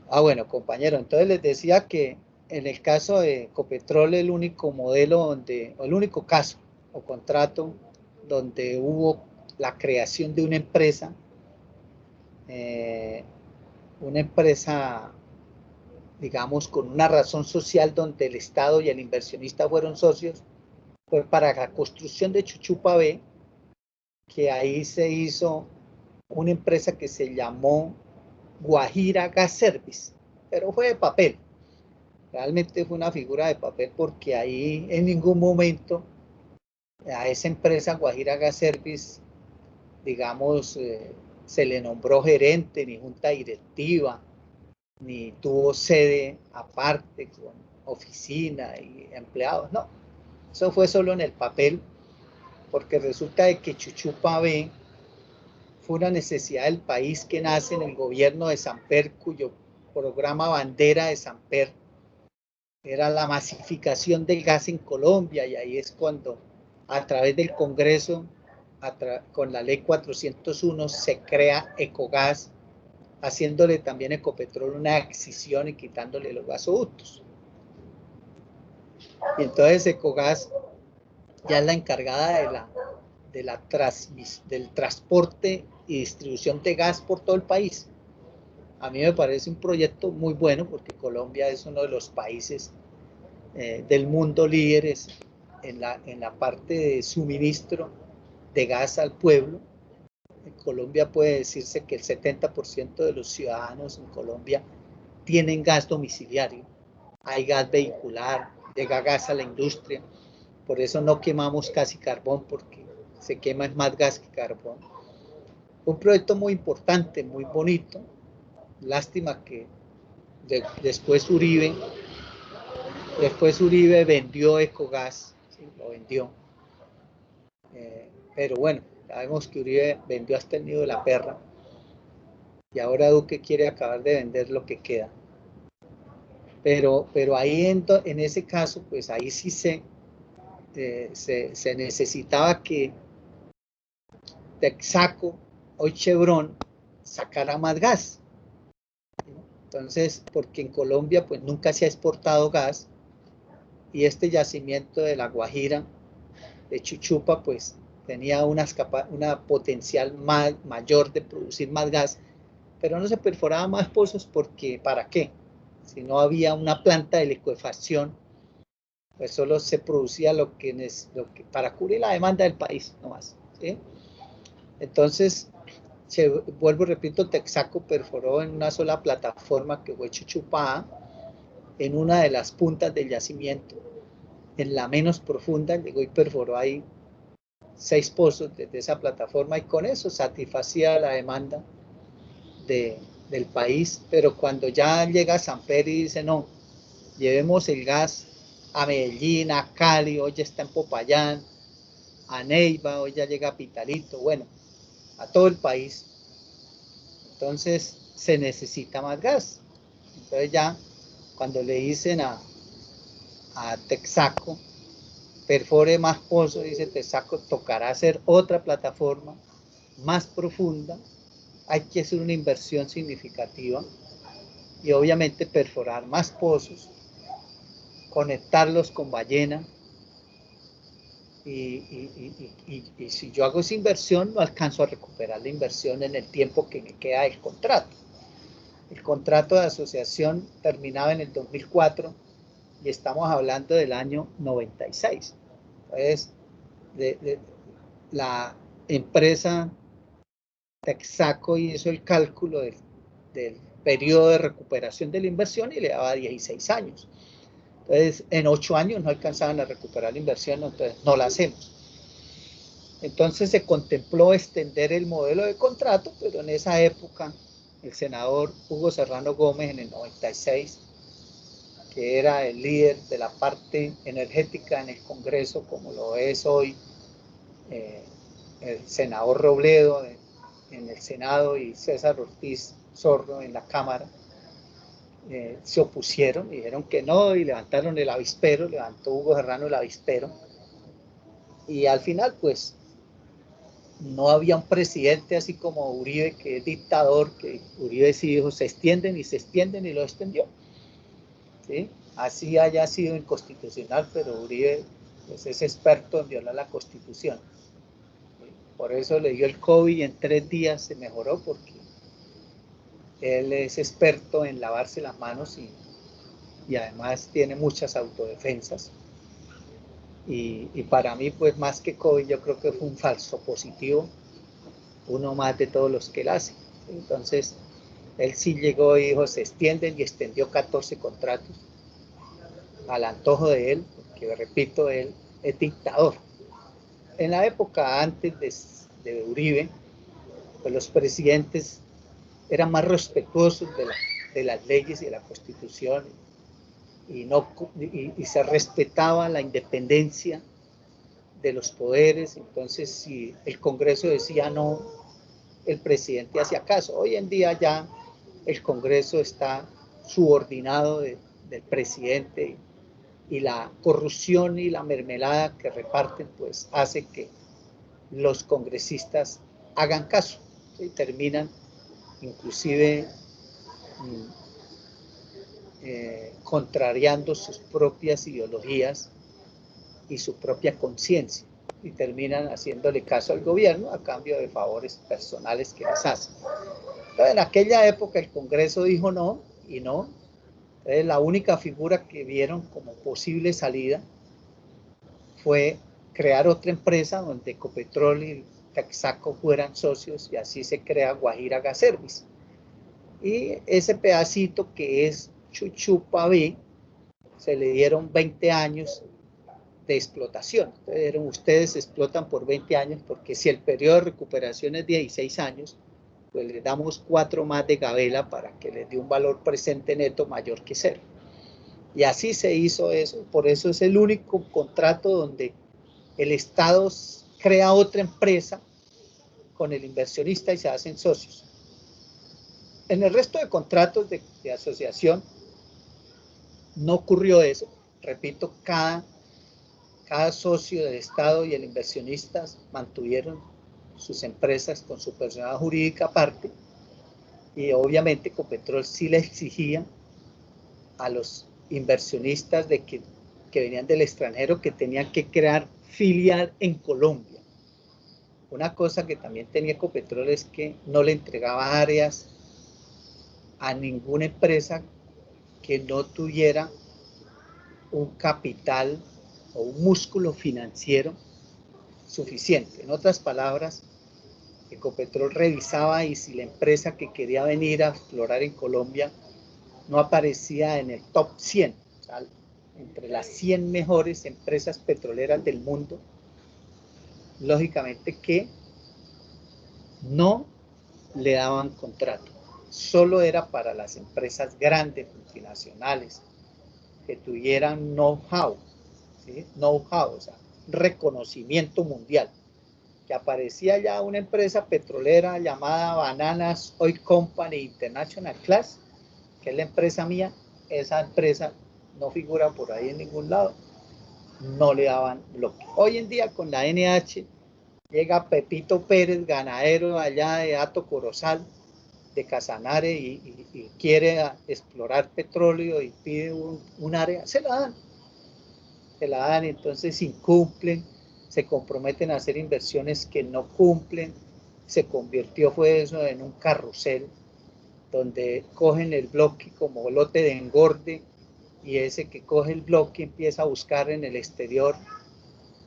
Bueno, compañero, entonces les decía que en el caso de Ecopetrol, el único modelo donde, o el único caso o contrato donde hubo la creación de eh, una empresa, digamos, con una razón social donde el Estado y el inversionista fueron socios, fue para la construcción de Chuchupabé, que ahí se hizo una empresa que se llamó Guajira Gas Service, pero fue de papel. Realmente fue una figura de papel porque ahí en ningún momento a esa empresa Guajira Gas Service, digamos, se le nombró gerente ni junta directiva, ni tuvo sede aparte con oficina y empleados, no. Eso fue solo en el papel, porque resulta de que Chuchupabé fue una necesidad del país que nace en el gobierno de Samper, cuyo programa bandera de Samper era la masificación del gas en Colombia, y ahí es cuando a través del Congreso, con la ley 401, se crea Ecogas, haciéndole también a Ecopetrol una adquisición y quitándole los gasoductos. Y entonces Ecogas ya es la encargada del transporte y distribución de gas por todo el país. A mí me parece un proyecto muy bueno porque Colombia es uno de los países del mundo líderes en la parte de suministro de gas al pueblo. En Colombia puede decirse que el 70% de los ciudadanos en Colombia tienen gas domiciliario. Hay gas vehicular, llega gas a la industria. Por eso no quemamos casi carbón, porque se quema más gas que carbón. Un proyecto muy importante, muy bonito. Lástima que después Uribe Después Uribe vendió Ecogas, ¿sí? Lo vendió. Pero bueno, sabemos que Uribe vendió hasta el nido de la perra. Y ahora Duque quiere acabar de vender lo que queda. Pero ahí en ese caso, pues ahí sí se necesitaba que Texaco, hoy Chevron, sacara más gas. Entonces, porque en Colombia pues nunca se ha exportado gas y este yacimiento de La Guajira, de Chuchupa, pues tenía una potencial mayor de producir más gas, pero no se perforaba más pozos porque, ¿para qué? Si no había una planta de licuefacción, pues solo se producía lo que para cubrir la demanda del país, nomás, ¿sí? Entonces, vuelvo y repito, Texaco perforó en una sola plataforma que fue Chuchupá, en una de las puntas del yacimiento, en la menos profunda, llegó y perforó ahí 6 pozos desde esa plataforma y con eso satisfacía la demanda del país, pero cuando ya llega a Samper y dice no, llevemos el gas a Medellín, a Cali, hoy ya está en Popayán, a Neiva, hoy ya llega a Pitalito, bueno, a todo el país, entonces se necesita más gas. Entonces ya cuando le dicen a Texaco, perfore más pozos, dice Texaco, tocará hacer otra plataforma más profunda, hay que hacer una inversión significativa y obviamente perforar más pozos, conectarlos con ballena y si yo hago esa inversión no alcanzo a recuperar la inversión en el tiempo que me queda del contrato. El contrato de asociación terminaba en el 2004 y estamos hablando del año 96. Entonces, la empresa Texaco hizo el cálculo del periodo de recuperación de la inversión y le daba 16 años. Entonces, en 8 años no alcanzaban a recuperar la inversión, entonces no la hacemos. Entonces se contempló extender el modelo de contrato, pero en esa época el senador Hugo Serrano Gómez en el 96, que era el líder de la parte energética en el Congreso, como lo es hoy el senador Robledo en el Senado y César Ortiz Zorro en la Cámara, se opusieron, dijeron que no y levantaron el avispero, levantó Hugo Serrano el avispero y al final pues no había un presidente así como Uribe, que es dictador, que Uribe sí dijo, se extienden y lo extendió. ¿Sí? Así haya sido inconstitucional, pero Uribe pues, es experto en violar la Constitución. ¿Sí? Por eso le dio el COVID y en 3 días se mejoró, porque él es experto en lavarse las manos y además tiene muchas autodefensas. Y para mí, pues más que COVID, yo creo que fue un falso positivo, uno más de todos los que él hace. Entonces, él sí llegó y dijo, se extienden y extendió 14 contratos al antojo de él, porque repito, él es dictador. En la época antes de Uribe, pues los presidentes eran más respetuosos de las leyes y de la Constitución y se respetaba la independencia de los poderes. Entonces, si el Congreso decía no, el presidente hacía caso. Hoy en día ya el Congreso está subordinado del presidente y la corrupción y la mermelada que reparten pues hace que los congresistas hagan caso y terminan inclusive contrariando sus propias ideologías y su propia conciencia y terminan haciéndole caso al gobierno a cambio de favores personales que les hacen. Entonces, en aquella época el Congreso dijo no y no. Entonces, la única figura que vieron como posible salida fue crear otra empresa donde Ecopetrol y Texaco fueran socios y así se crea Guajira Gas Service. Y ese pedacito que es Chuchupa B, se le dieron 20 años de explotación. Entonces, ustedes explotan por 20 años porque si el periodo de recuperación es 16 años, pues les damos 4 más de gabela para que les dé un valor presente neto mayor que 0. Y así se hizo eso, por eso es el único contrato donde el Estado crea otra empresa con el inversionista y se hacen socios. En el resto de contratos de asociación no ocurrió eso. Repito, cada socio del Estado y el inversionista mantuvieron sus empresas con su personalidad jurídica aparte, y obviamente Ecopetrol sí le exigía a los inversionistas que venían del extranjero que tenían que crear filial en Colombia. Una cosa que también tenía Ecopetrol es que no le entregaba áreas a ninguna empresa que no tuviera un capital o un músculo financiero suficiente. En otras palabras, Ecopetrol revisaba, y si la empresa que quería venir a explorar en Colombia no aparecía en el top 100, o sea, entre las 100 mejores empresas petroleras del mundo, lógicamente que no le daban contrato. Solo era para las empresas grandes, multinacionales, que tuvieran know-how, ¿sí? Know-how, o sea, reconocimiento mundial. Que aparecía ya una empresa petrolera llamada Bananas Oil Company International Class, que es la empresa mía, esa empresa no figura por ahí en ningún lado, no le daban bloque. Hoy en día con la NH llega Pepito Pérez, ganadero allá de Hato Corozal, de Casanare, y quiere explorar petróleo y pide un área, se la dan, entonces incumplen, se comprometen a hacer inversiones que no cumplen. Se convirtió, fue eso, en un carrusel donde cogen el bloque como lote de engorde, y ese que coge el bloque empieza a buscar en el exterior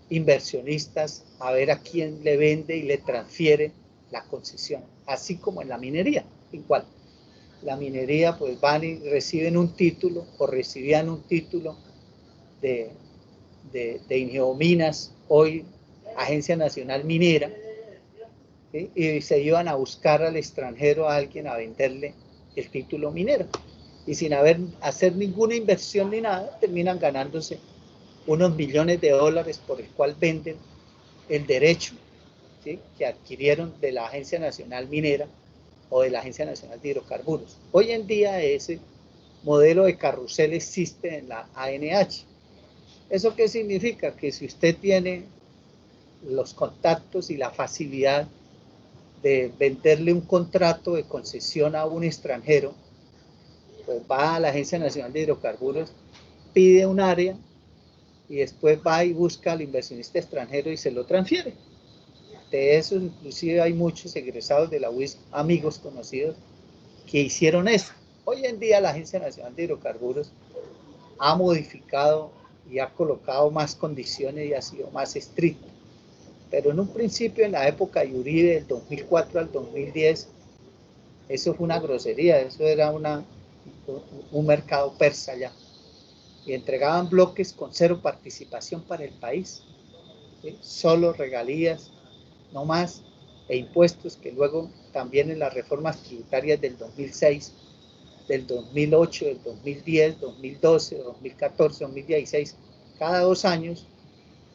inversionistas a ver a quién le vende y le transfiere la concesión, así como en la minería. Igual, la minería pues van y reciben un título, o recibían un título de Ingeominas, hoy Agencia Nacional Minera, ¿sí? Y se iban a buscar al extranjero a alguien a venderle el título minero, y sin hacer ninguna inversión ni nada, terminan ganándose unos millones de dólares por el cual venden el derecho, ¿sí?, que adquirieron de la Agencia Nacional Minera o de la Agencia Nacional de Hidrocarburos. Hoy en día ese modelo de carrusel existe en la ANH. ¿Eso qué significa? Que si usted tiene los contactos y la facilidad de venderle un contrato de concesión a un extranjero, pues va a la Agencia Nacional de Hidrocarburos, pide un área y después va y busca al inversionista extranjero y se lo transfiere. De eso inclusive hay muchos egresados de la UIS, amigos conocidos, que hicieron eso. Hoy en día la Agencia Nacional de Hidrocarburos ha modificado y ha colocado más condiciones y ha sido más estricta. Pero en un principio, en la época de Uribe, del 2004 al 2010, eso fue una grosería, eso era un mercado persa ya. Y entregaban bloques con cero participación para el país, ¿sí?, solo regalías, no más, e impuestos, que luego también en las reformas tributarias del 2006, del 2008, del 2010, 2012, 2014, 2016, cada 2 años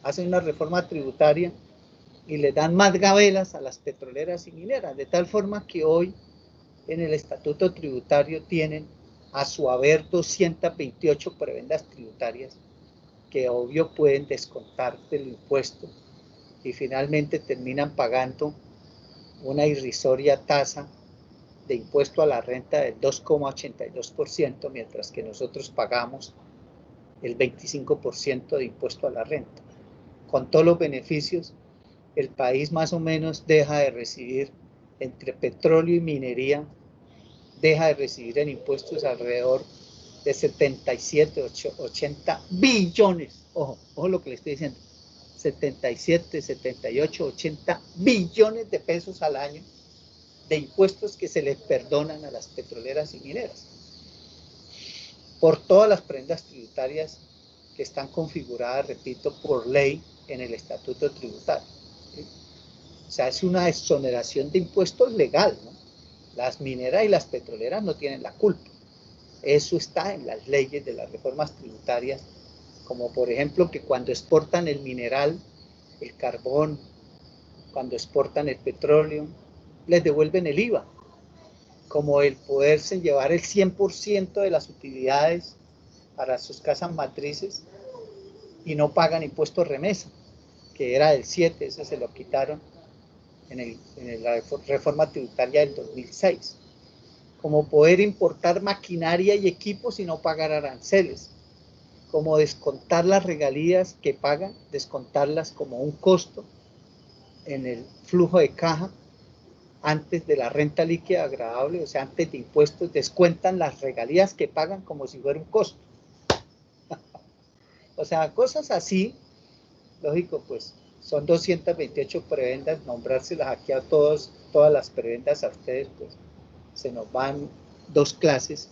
hacen una reforma tributaria y le dan más gabelas a las petroleras y mineras, de tal forma que hoy en el estatuto tributario tienen a su haber 228 prebendas tributarias que obvio pueden descontar del impuesto, y finalmente terminan pagando una irrisoria tasa de impuesto a la renta del 2,82%, mientras que nosotros pagamos el 25% de impuesto a la renta. Con todos los beneficios, el país más o menos deja de recibir, entre petróleo y minería, deja de recibir en impuestos alrededor de 77, 80 billones, ojo lo que le estoy diciendo, 77, 78, 80 billones de pesos al año de impuestos que se les perdonan a las petroleras y mineras por todas las prendas tributarias que están configuradas, repito, por ley en el estatuto tributario, ¿sí? O sea, es una exoneración de impuestos legal, ¿no? Las mineras y las petroleras no tienen la culpa. Eso está en las leyes de las reformas tributarias, como por ejemplo que cuando exportan el mineral, el carbón, cuando exportan el petróleo, les devuelven el IVA, como el poderse llevar el 100% de las utilidades para sus casas matrices y no pagan impuestos remesa, que era del 7, ese se lo quitaron en la reforma tributaria del 2006. Como poder importar maquinaria y equipos y no pagar aranceles, como descontar las regalías que pagan, descontarlas como un costo en el flujo de caja antes de la renta líquida agradable, o sea, antes de impuestos, descuentan las regalías que pagan como si fuera un costo. O sea, cosas así, lógico, pues son 228 prebendas, nombrárselas aquí a todas las prebendas a ustedes, pues se nos van 2 clases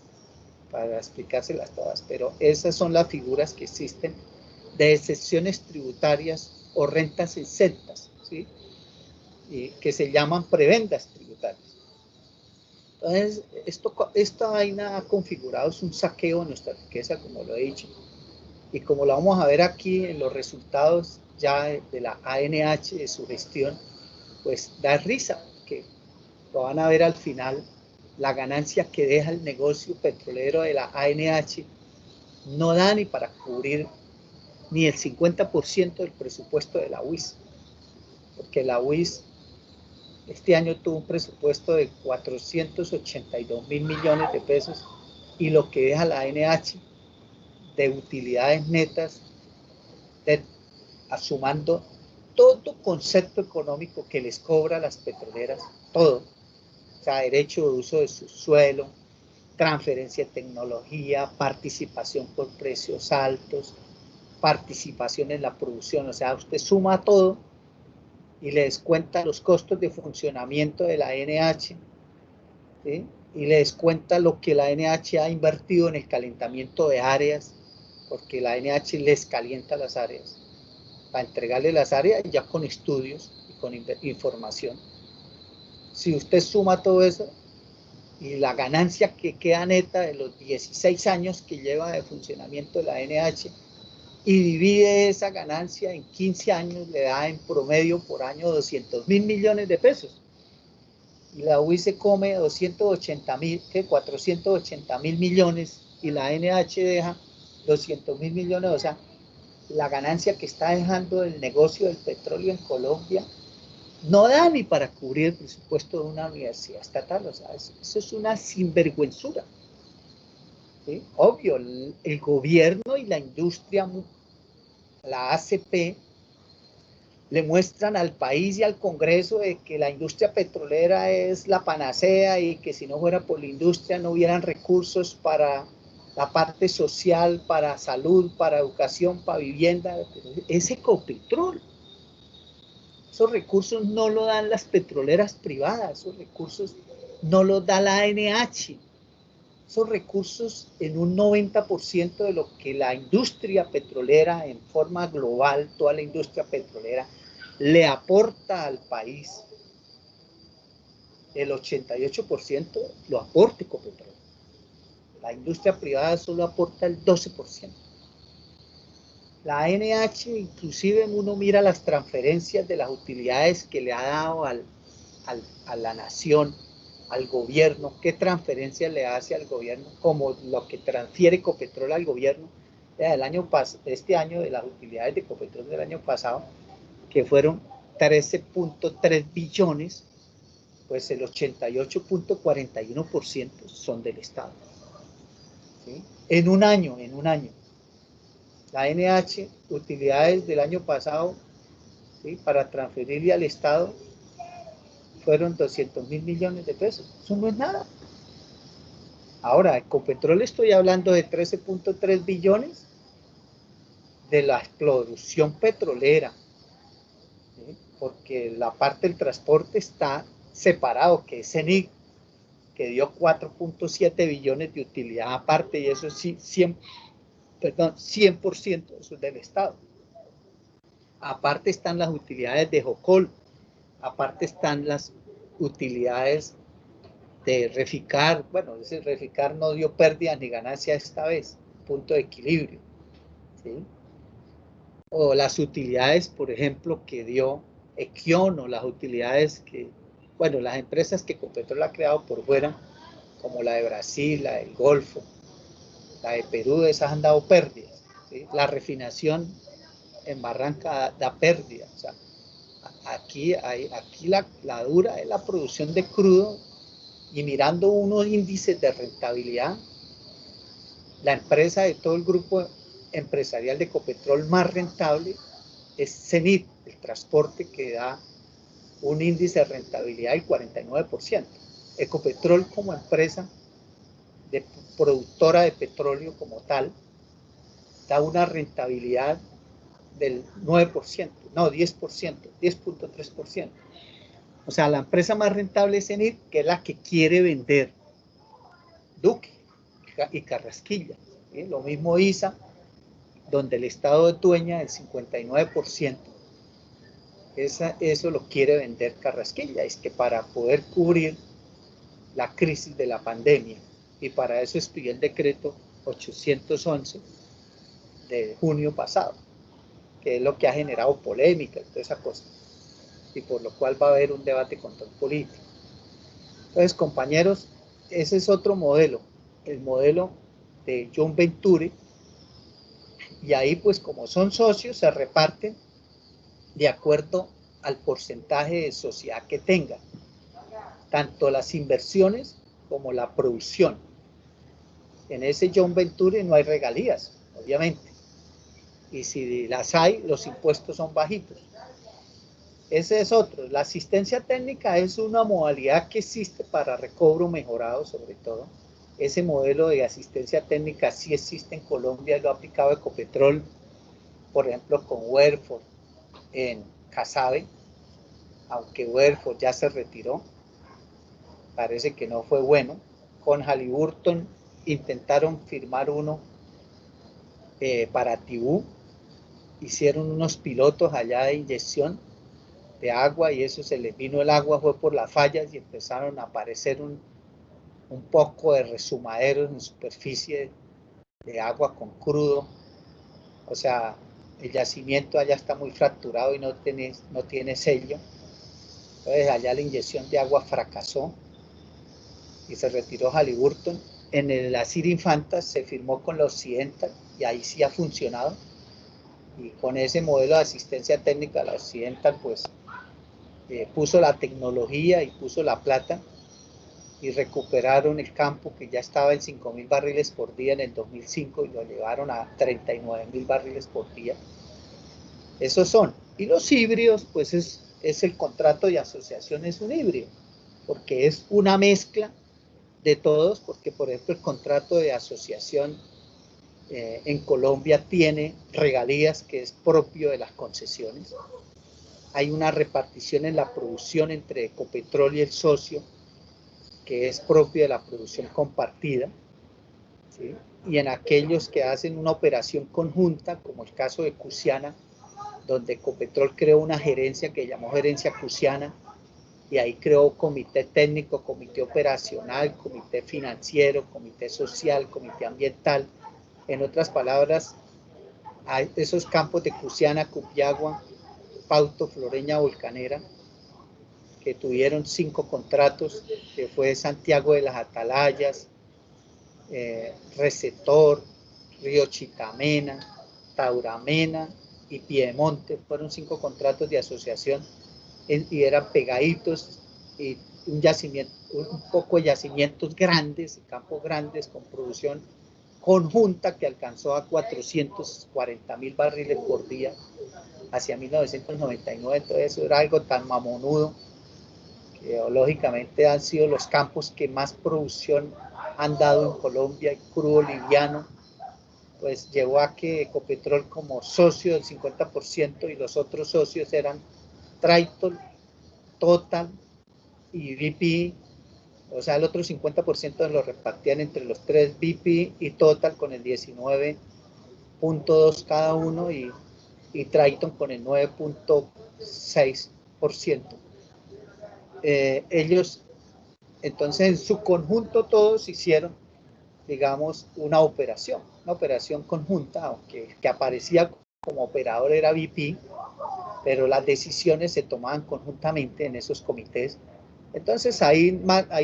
para explicárselas todas, pero esas son las figuras que existen de excepciones tributarias o rentas exentas, ¿sí? Y que se llaman prebendas tributarias. Entonces, esta vaina ha configurado, es un saqueo de nuestra riqueza, como lo he dicho, y como lo vamos a ver aquí en los resultados ya de la ANH, de su gestión, pues da risa, que lo van a ver al final, la ganancia que deja el negocio petrolero de la ANH no da ni para cubrir ni el 50% del presupuesto de la UIS, porque la UIS este año tuvo un presupuesto de 482.000 millones de pesos y lo que deja la ANH de utilidades netas, sumando todo concepto económico que les cobra a las petroleras, todo, o sea, derecho de uso de su suelo, transferencia de tecnología, participación por precios altos, participación en la producción, o sea, usted suma todo y le descuenta los costos de funcionamiento de la ANH, ¿sí? Y le descuenta lo que la ANH ha invertido en el calentamiento de áreas, porque la ANH les calienta las áreas, para entregarle las áreas ya con estudios y con información. Si usted suma todo eso y la ganancia que queda neta de los 16 años que lleva de funcionamiento de la ANH y divide esa ganancia en 15 años, le da en promedio por año 200.000 millones de pesos. Y la UI se come 480.000 millones y la ANH deja 200.000 millones, o sea, la ganancia que está dejando el negocio del petróleo en Colombia no da ni para cubrir el presupuesto de una universidad estatal, o sea, eso es una sinvergüenzura. ¿Sí? Obvio, el gobierno y la industria, la ACP, le muestran al país y al Congreso de que la industria petrolera es la panacea y que si no fuera por la industria no hubieran recursos para la parte social, para salud, para educación, para vivienda. Es Ecopetrol. Esos recursos no lo dan las petroleras privadas, esos recursos no los da la ANH. Esos recursos en un 90% de lo que la industria petrolera en forma global, toda la industria petrolera, le aporta al país. El 88% lo aporta Ecopetrol. La industria privada solo aporta el 12%. La ANH, inclusive uno mira las transferencias de las utilidades que le ha dado a la nación, al gobierno, qué transferencias le hace al gobierno, como lo que transfiere Ecopetrol al gobierno este año, de las utilidades de Ecopetrol del año pasado, que fueron 13.3 billones, pues el 88.41% son del Estado. ¿Sí? En un año. La ANH, utilidades del año pasado, ¿sí?, para transferirle al Estado, fueron 200.000 millones de pesos. Eso no es nada. Ahora, Ecopetrol estoy hablando de 13.3 billones de la producción petrolera, ¿sí?, porque la parte del transporte está separado, que es CENIC, que dio 4.7 billones de utilidad aparte, y eso sí, 100% eso es del Estado. Aparte están las utilidades de Jocol, aparte están las utilidades de Reficar. Bueno, ese Reficar no dio pérdidas ni ganancias esta vez, punto de equilibrio, ¿sí? O las utilidades, por ejemplo, que dio Equion, o las utilidades que, bueno, las empresas que Ecopetrol ha creado por fuera, como la de Brasil, la del Golfo, la de Perú, esas han dado pérdidas, ¿sí? La refinación en Barranca da pérdidas. O sea, aquí la dura es la producción de crudo, y mirando unos índices de rentabilidad, la empresa de todo el grupo empresarial de Ecopetrol más rentable es CENIT, el transporte, que da un índice de rentabilidad del 49%. Ecopetrol, como empresa productora de petróleo como tal, da una rentabilidad del 9%, no, 10%, 10.3%. O sea, la empresa más rentable es CENIT, que es la que quiere vender Duque y Carrasquilla, ¿sí? Lo mismo ISA, donde el Estado es dueña del 59%. Eso lo quiere vender Carrasquilla, es que para poder cubrir la crisis de la pandemia, y para eso expidió el decreto 811 de junio pasado, que es lo que ha generado polémica y toda esa cosa, y por lo cual va a haber un debate contra el político. Entonces, compañeros, ese es otro modelo, el modelo de John Venture, y ahí pues como son socios se reparten de acuerdo al porcentaje de sociedad que tengan, tanto las inversiones como la producción. En ese John Venture no hay regalías, obviamente, y si las hay, los impuestos son bajitos. Ese es otro. La asistencia técnica es una modalidad que existe para recobro mejorado, sobre todo. Ese modelo de asistencia técnica sí existe en Colombia, lo ha aplicado Ecopetrol, por ejemplo, con Werford en Casabe, aunque Werford ya se retiró, parece que no fue bueno. Con Halliburton intentaron firmar uno para Tibú, hicieron unos pilotos allá de inyección de agua, y eso se les vino el agua, fue por las fallas, y empezaron a aparecer un poco de resumaderos en superficie de agua con crudo. O sea, el yacimiento allá está muy fracturado y no tiene sello. Entonces allá la inyección de agua fracasó y se retiró Halliburton. En el Asir Infanta se firmó con la Occidental, y ahí sí ha funcionado, y con ese modelo de asistencia técnica la Occidental pues puso la tecnología y puso la plata, y recuperaron el campo que ya estaba en 5.000 barriles por día en el 2005, y lo llevaron a 39.000 barriles por día. Esos son. Y los híbridos, pues es el contrato de asociación, es un híbrido, porque es una mezcla de todos, porque por ejemplo el contrato de asociación en Colombia tiene regalías, que es propio de las concesiones. Hay una repartición en la producción entre Ecopetrol y el socio, que es propio de la producción compartida, ¿sí? Y en aquellos que hacen una operación conjunta, como el caso de Cusiana, donde Ecopetrol creó una gerencia que llamó gerencia Cusiana, y ahí creó comité técnico, comité operacional, comité financiero, comité social, comité ambiental. En otras palabras, hay esos campos de Cusiana, Cupiagua, Pauto, Floreña, Volcanera, que tuvieron 5 contratos, que fue Santiago de las Atalayas, Receptor, Río Chitamena, Tauramena y Piedemonte. Fueron 5 contratos de asociación, y eran pegaditos, y un poco de yacimientos grandes, campos grandes con producción conjunta que alcanzó a 440.000 barriles por día hacia 1999. Entonces eso era algo tan mamonudo, que lógicamente han sido los campos que más producción han dado en Colombia, y crudo liviano, pues llevó a que Ecopetrol, como socio del 50%, y los otros socios eran Triton, Total y BP, o sea, el otro 50% lo repartían entre los tres, BP y Total con el 19.2 cada uno, y Triton con el 9.6%. Ellos Entonces, en su conjunto todos hicieron, digamos, una operación conjunta, aunque el que aparecía como operador era VP, pero las decisiones se tomaban conjuntamente en esos comités. Entonces ahí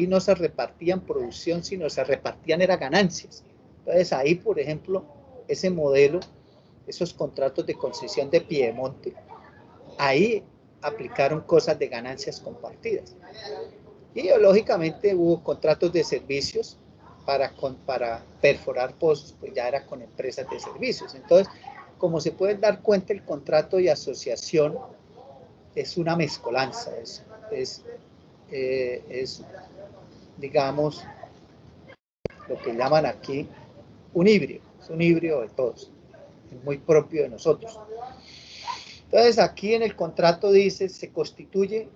no se repartían producción, sino se repartían era ganancias. Entonces ahí, por ejemplo, ese modelo, esos contratos de concesión de Piedemonte, ahí aplicaron cosas de ganancias compartidas. Y lógicamente hubo contratos de servicios para perforar pozos, pues ya era con empresas de servicios. Entonces, como se pueden dar cuenta, el contrato de asociación es una mezcolanza, es digamos, lo que llaman aquí un híbrido, es un híbrido de todos, es muy propio de nosotros. Entonces, aquí en el contrato dice, se constituye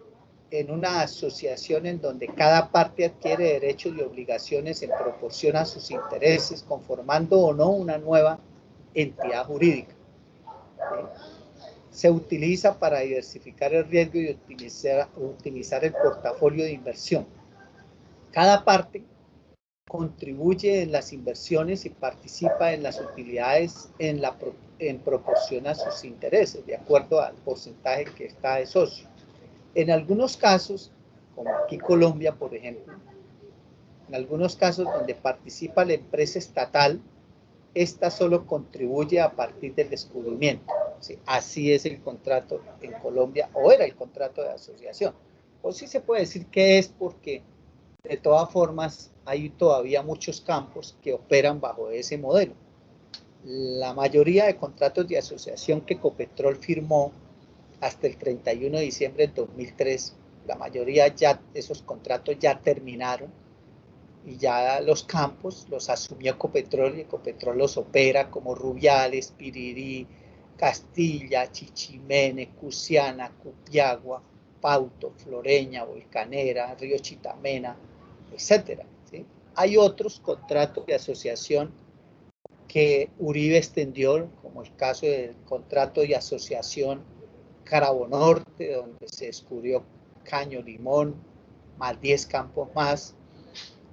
en una asociación en donde cada parte adquiere derechos y obligaciones en proporción a sus intereses, conformando o no una nueva entidad jurídica. Se utiliza para diversificar el riesgo y optimizar el portafolio de inversión. Cada parte contribuye en las inversiones y participa en las utilidades en proporción a sus intereses, de acuerdo al porcentaje que está de socio. En algunos casos, como aquí Colombia, por ejemplo, en algunos casos donde participa la empresa estatal, esta solo contribuye a partir del descubrimiento. ¿Sí? Así es el contrato en Colombia, o era el contrato de asociación. O sí se puede decir que es porque, de todas formas, hay todavía muchos campos que operan bajo ese modelo. La mayoría de contratos de asociación que Ecopetrol firmó hasta el 31 de diciembre del 2003, la mayoría ya, esos contratos ya terminaron y ya los campos los asumió Ecopetrol y Ecopetrol los opera como Rubiales, Pirirí, Castilla, Chichimene, Cusiana, Cupiagua, Pauto, Floreña, Volcanera, Río Chitamena, etcétera. ¿Sí? Hay otros contratos de asociación que Uribe extendió, como el caso del contrato de asociación Carabonorte, donde se descubrió Caño Limón, más 10 campos más.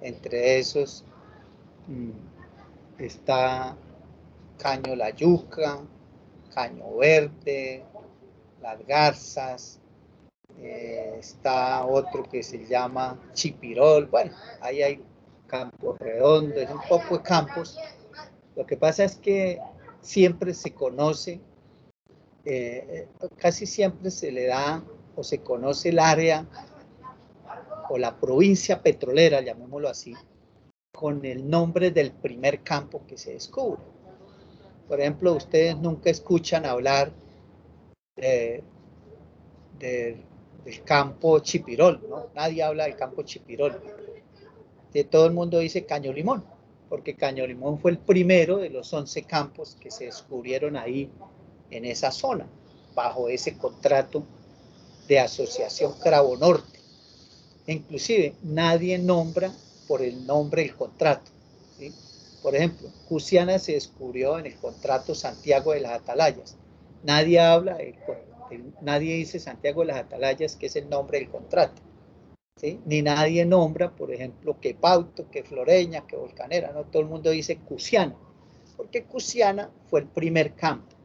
Entre esos está Caño La Yuca, Caño Verde, Las Garzas, está otro que se llama Chipirol. Bueno, ahí hay Campo Redondo, es un poco de campos. Lo que pasa es que siempre se conoce, casi siempre se le da o se conoce el área o la provincia petrolera, llamémoslo así, con el nombre del primer campo que se descubre. Por ejemplo, ustedes nunca escuchan hablar del campo Chipirol, ¿no? Nadie habla del campo Chipirol. Todo el mundo dice Caño Limón, porque Caño Limón fue el primero de los 11 campos que se descubrieron ahí en esa zona, bajo ese contrato de asociación Carabonorte. Inclusive, nadie nombra por el nombre del contrato. ¿Sí? Por ejemplo, Cusiana se descubrió en el contrato Santiago de las Atalayas. Nadie habla, nadie dice Santiago de las Atalayas, que es el nombre del contrato. ¿Sí? Ni nadie nombra, por ejemplo, que Pauto, que Floreña, que Volcanera. No, todo el mundo dice Cusiana, porque Cusiana fue el primer campo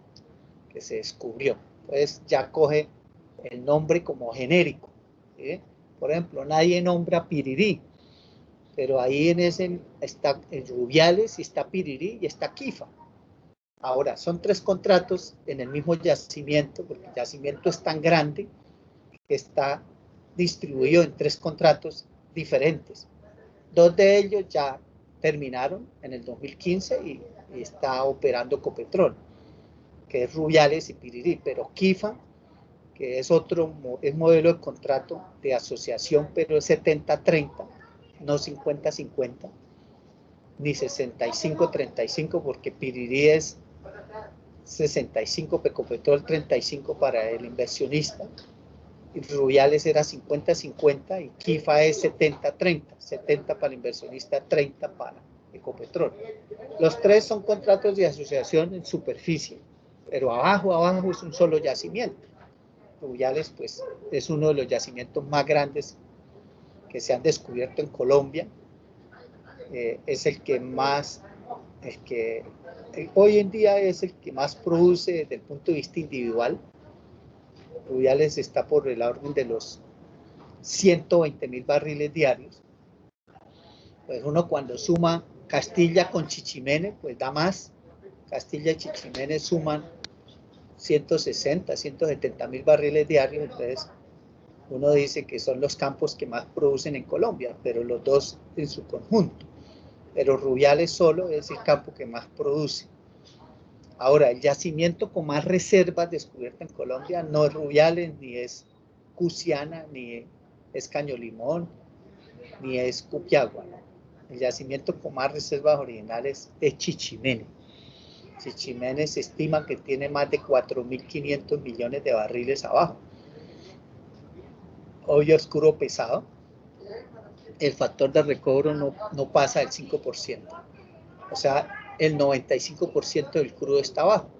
que se descubrió. Entonces ya coge el nombre como genérico. ¿Sí? Por ejemplo, nadie nombra Pirirí, pero ahí en ese está en Rubiales y está Pirirí y está Quifa. Ahora, son 3 contratos en el mismo yacimiento, porque el yacimiento es tan grande que está distribuido en 3 contratos diferentes. 2 de ellos ya terminaron en el 2015 y está operando Ecopetrol, que es Rubiales y Pirirí, pero Quifa, que es otro, es modelo de contrato de asociación, pero es 70-30, no 50-50, ni 65-35, porque Pirirí es 65, Ecopetrol 35 para el inversionista, y Rubiales era 50-50 y Quifa es 70-30, 70 para el inversionista, 30 para Ecopetrol. Los 3 son contratos de asociación en superficie, pero abajo es un solo yacimiento. Rubiales, pues, es uno de los yacimientos más grandes que se han descubierto en Colombia, es el que más, hoy en día es el que más produce desde el punto de vista individual. Rubiales está por el orden de los 120.000 barriles diarios. Pues uno cuando suma Castilla con Chichimene, pues da más. Castilla y Chichimene suman 160, 170.000 barriles diarios, entonces uno dice que son los campos que más producen en Colombia, pero los dos en su conjunto. Pero Rubiales solo es el campo que más produce. Ahora, el yacimiento con más reservas descubierto en Colombia no es Rubiales, ni es Cusiana, ni es Caño Limón, ni es Cupiagua, ¿no? El yacimiento con más reservas originales es Chichimene. Chichimene se estima que tiene más de 4.500 millones de barriles abajo. Hoyo oscuro pesado, el factor de recobro no pasa del 5%. O sea, el 95% del crudo está abajo.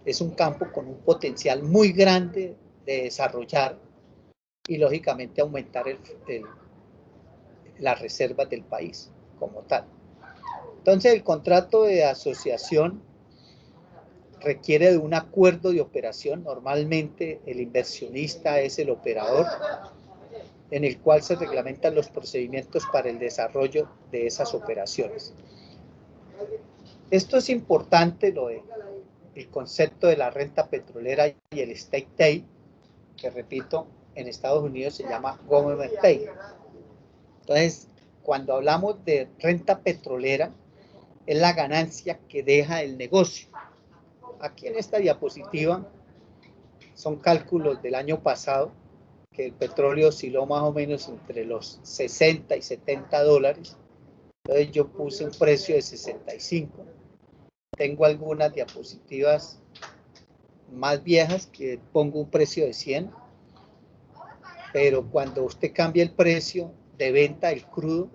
Es un campo con un potencial muy grande de desarrollar y lógicamente aumentar las reservas del país como tal. Entonces el contrato de asociación requiere de un acuerdo de operación. Normalmente el inversionista es el operador, en el cual se reglamentan los procedimientos para el desarrollo de esas operaciones. Esto es importante, el concepto de la renta petrolera y el state pay, que repito, en Estados Unidos se llama government pay. Entonces, cuando hablamos de renta petrolera, es la ganancia que deja el negocio. Aquí en esta diapositiva son cálculos del año pasado, que el petróleo osciló más o menos entre los 60 y 70 dólares. Entonces yo puse un precio de 65. Tengo algunas diapositivas más viejas que pongo un precio de 100. Pero cuando usted cambia el precio de venta del crudo,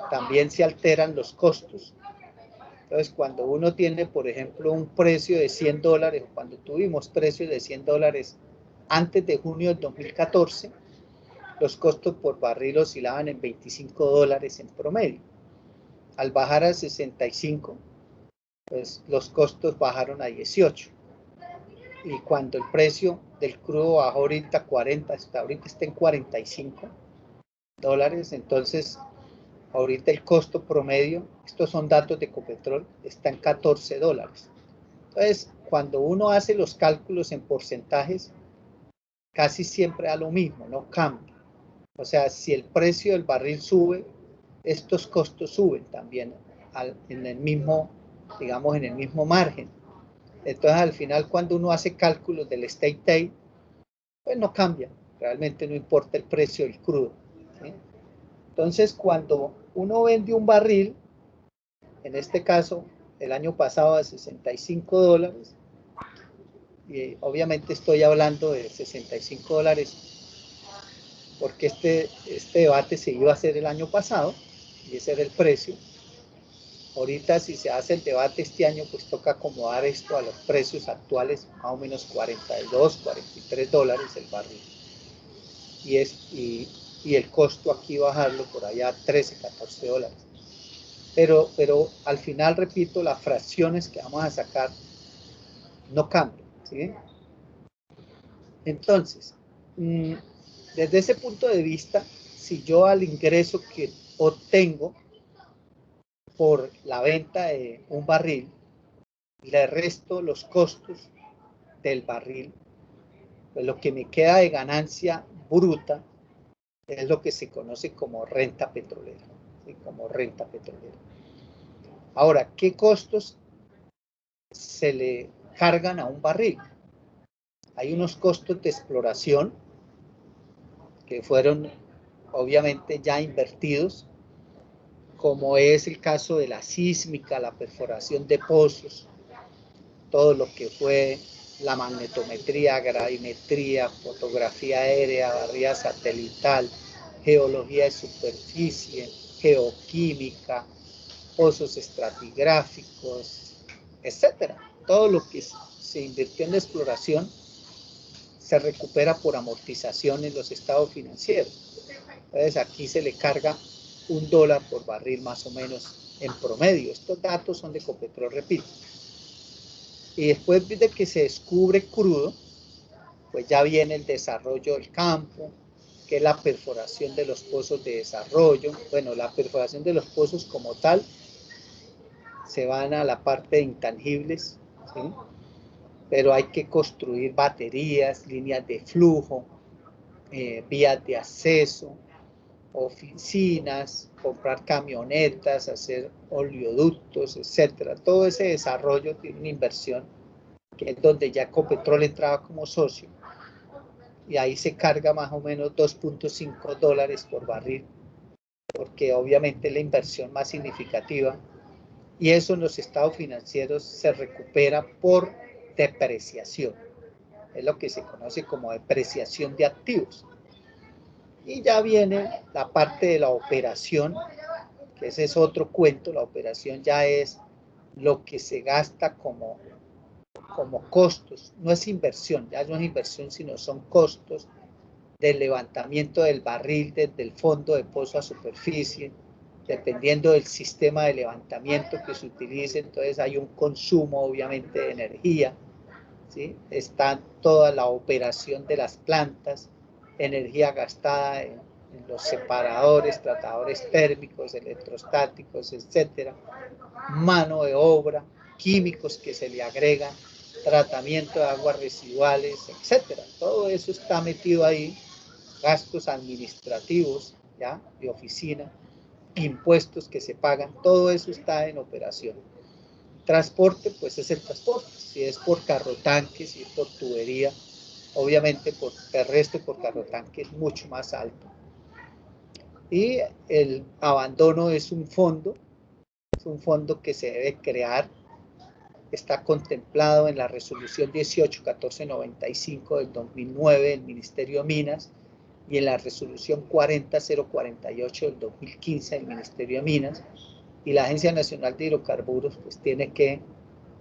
también se alteran los costos. Entonces, cuando uno tiene, por ejemplo, un precio de 100 dólares, cuando tuvimos precios de 100 dólares antes de junio del 2014, los costos por barril oscilaban en 25 dólares en promedio. Al bajar a 65, pues los costos bajaron a 18. Y cuando el precio del crudo bajó ahorita a 40, ahorita está en 45 dólares, entonces ahorita el costo promedio, estos son datos de Ecopetrol, está en 14 dólares. Entonces, cuando uno hace los cálculos en porcentajes, casi siempre da lo mismo, no cambia. O sea, si el precio del barril sube, estos costos suben también en el mismo, digamos, en el mismo margen. Entonces, al final, cuando uno hace cálculos del state pay, pues no cambia. Realmente no importa el precio del crudo, ¿sí? Entonces, cuando uno vende un barril, en este caso, el año pasado a 65 dólares, y obviamente estoy hablando de 65 dólares porque este debate se iba a hacer el año pasado, y ese era el precio. Ahorita, si se hace el debate este año, pues toca acomodar esto a los precios actuales, más o menos 42, 43 dólares el barril. Y el costo aquí bajarlo por allá a 13, 14 dólares. Pero al final, repito, las fracciones que vamos a sacar no cambian, ¿sí? Entonces, desde ese punto de vista, si yo al ingreso que obtengo por la venta de un barril, le resto los costos del barril, pues lo que me queda de ganancia bruta es lo que se conoce como renta petrolera, ¿sí? Como renta petrolera. Ahora, ¿qué costos se le cargan a un barril? Hay unos costos de exploración que fueron obviamente ya invertidos, como es el caso de la sísmica, la perforación de pozos, todo lo que fue la magnetometría, gravimetría, fotografía aérea, barrida satelital, geología de superficie, geoquímica, pozos estratigráficos, etcétera. Todo lo que se invirtió en la exploración se recupera por amortización en los estados financieros. Entonces aquí se le carga $1 por barril más o menos en promedio. Estos datos son de Ecopetrol, repito. Y después de que se descubre crudo, pues ya viene el desarrollo del campo, que es la perforación de los pozos de desarrollo. Bueno, la perforación de los pozos como tal se van a la parte de intangibles, ¿sí? Pero hay que construir baterías, líneas de flujo, vías de acceso, oficinas, comprar camionetas, hacer oleoductos, etcétera. Todo ese desarrollo tiene una inversión que es donde ya Ecopetrol entraba como socio, y ahí se carga más o menos $2.5 por barril, porque obviamente es la inversión más significativa, y eso en los estados financieros se recupera por depreciación. Es lo que se conoce como depreciación de activos. Y ya viene la parte de la operación, que ese es otro cuento. La operación ya es lo que se gasta como costos. No es inversión, ya no es inversión, sino son costos del levantamiento del barril desde el fondo de pozo a superficie, dependiendo del sistema de levantamiento que se utilice. Entonces hay un consumo obviamente de energía, ¿sí? Está toda la operación de las plantas, energía gastada en los separadores, tratadores térmicos, electrostáticos, etcétera, mano de obra, químicos que se le agregan, tratamiento de aguas residuales, etcétera. Todo eso está metido ahí, gastos administrativos, ¿ya? De oficina, impuestos que se pagan, todo eso está en operación. Transporte, pues es el transporte, si es por carro tanque, si es por tubería, obviamente por terrestre, por carro tanque es mucho más alto. Y el abandono es un fondo que se debe crear, está contemplado en la resolución 181495 del 2009 del Ministerio de Minas y en la resolución 40048 del 2015 del Ministerio de Minas, y la Agencia Nacional de Hidrocarburos pues tiene que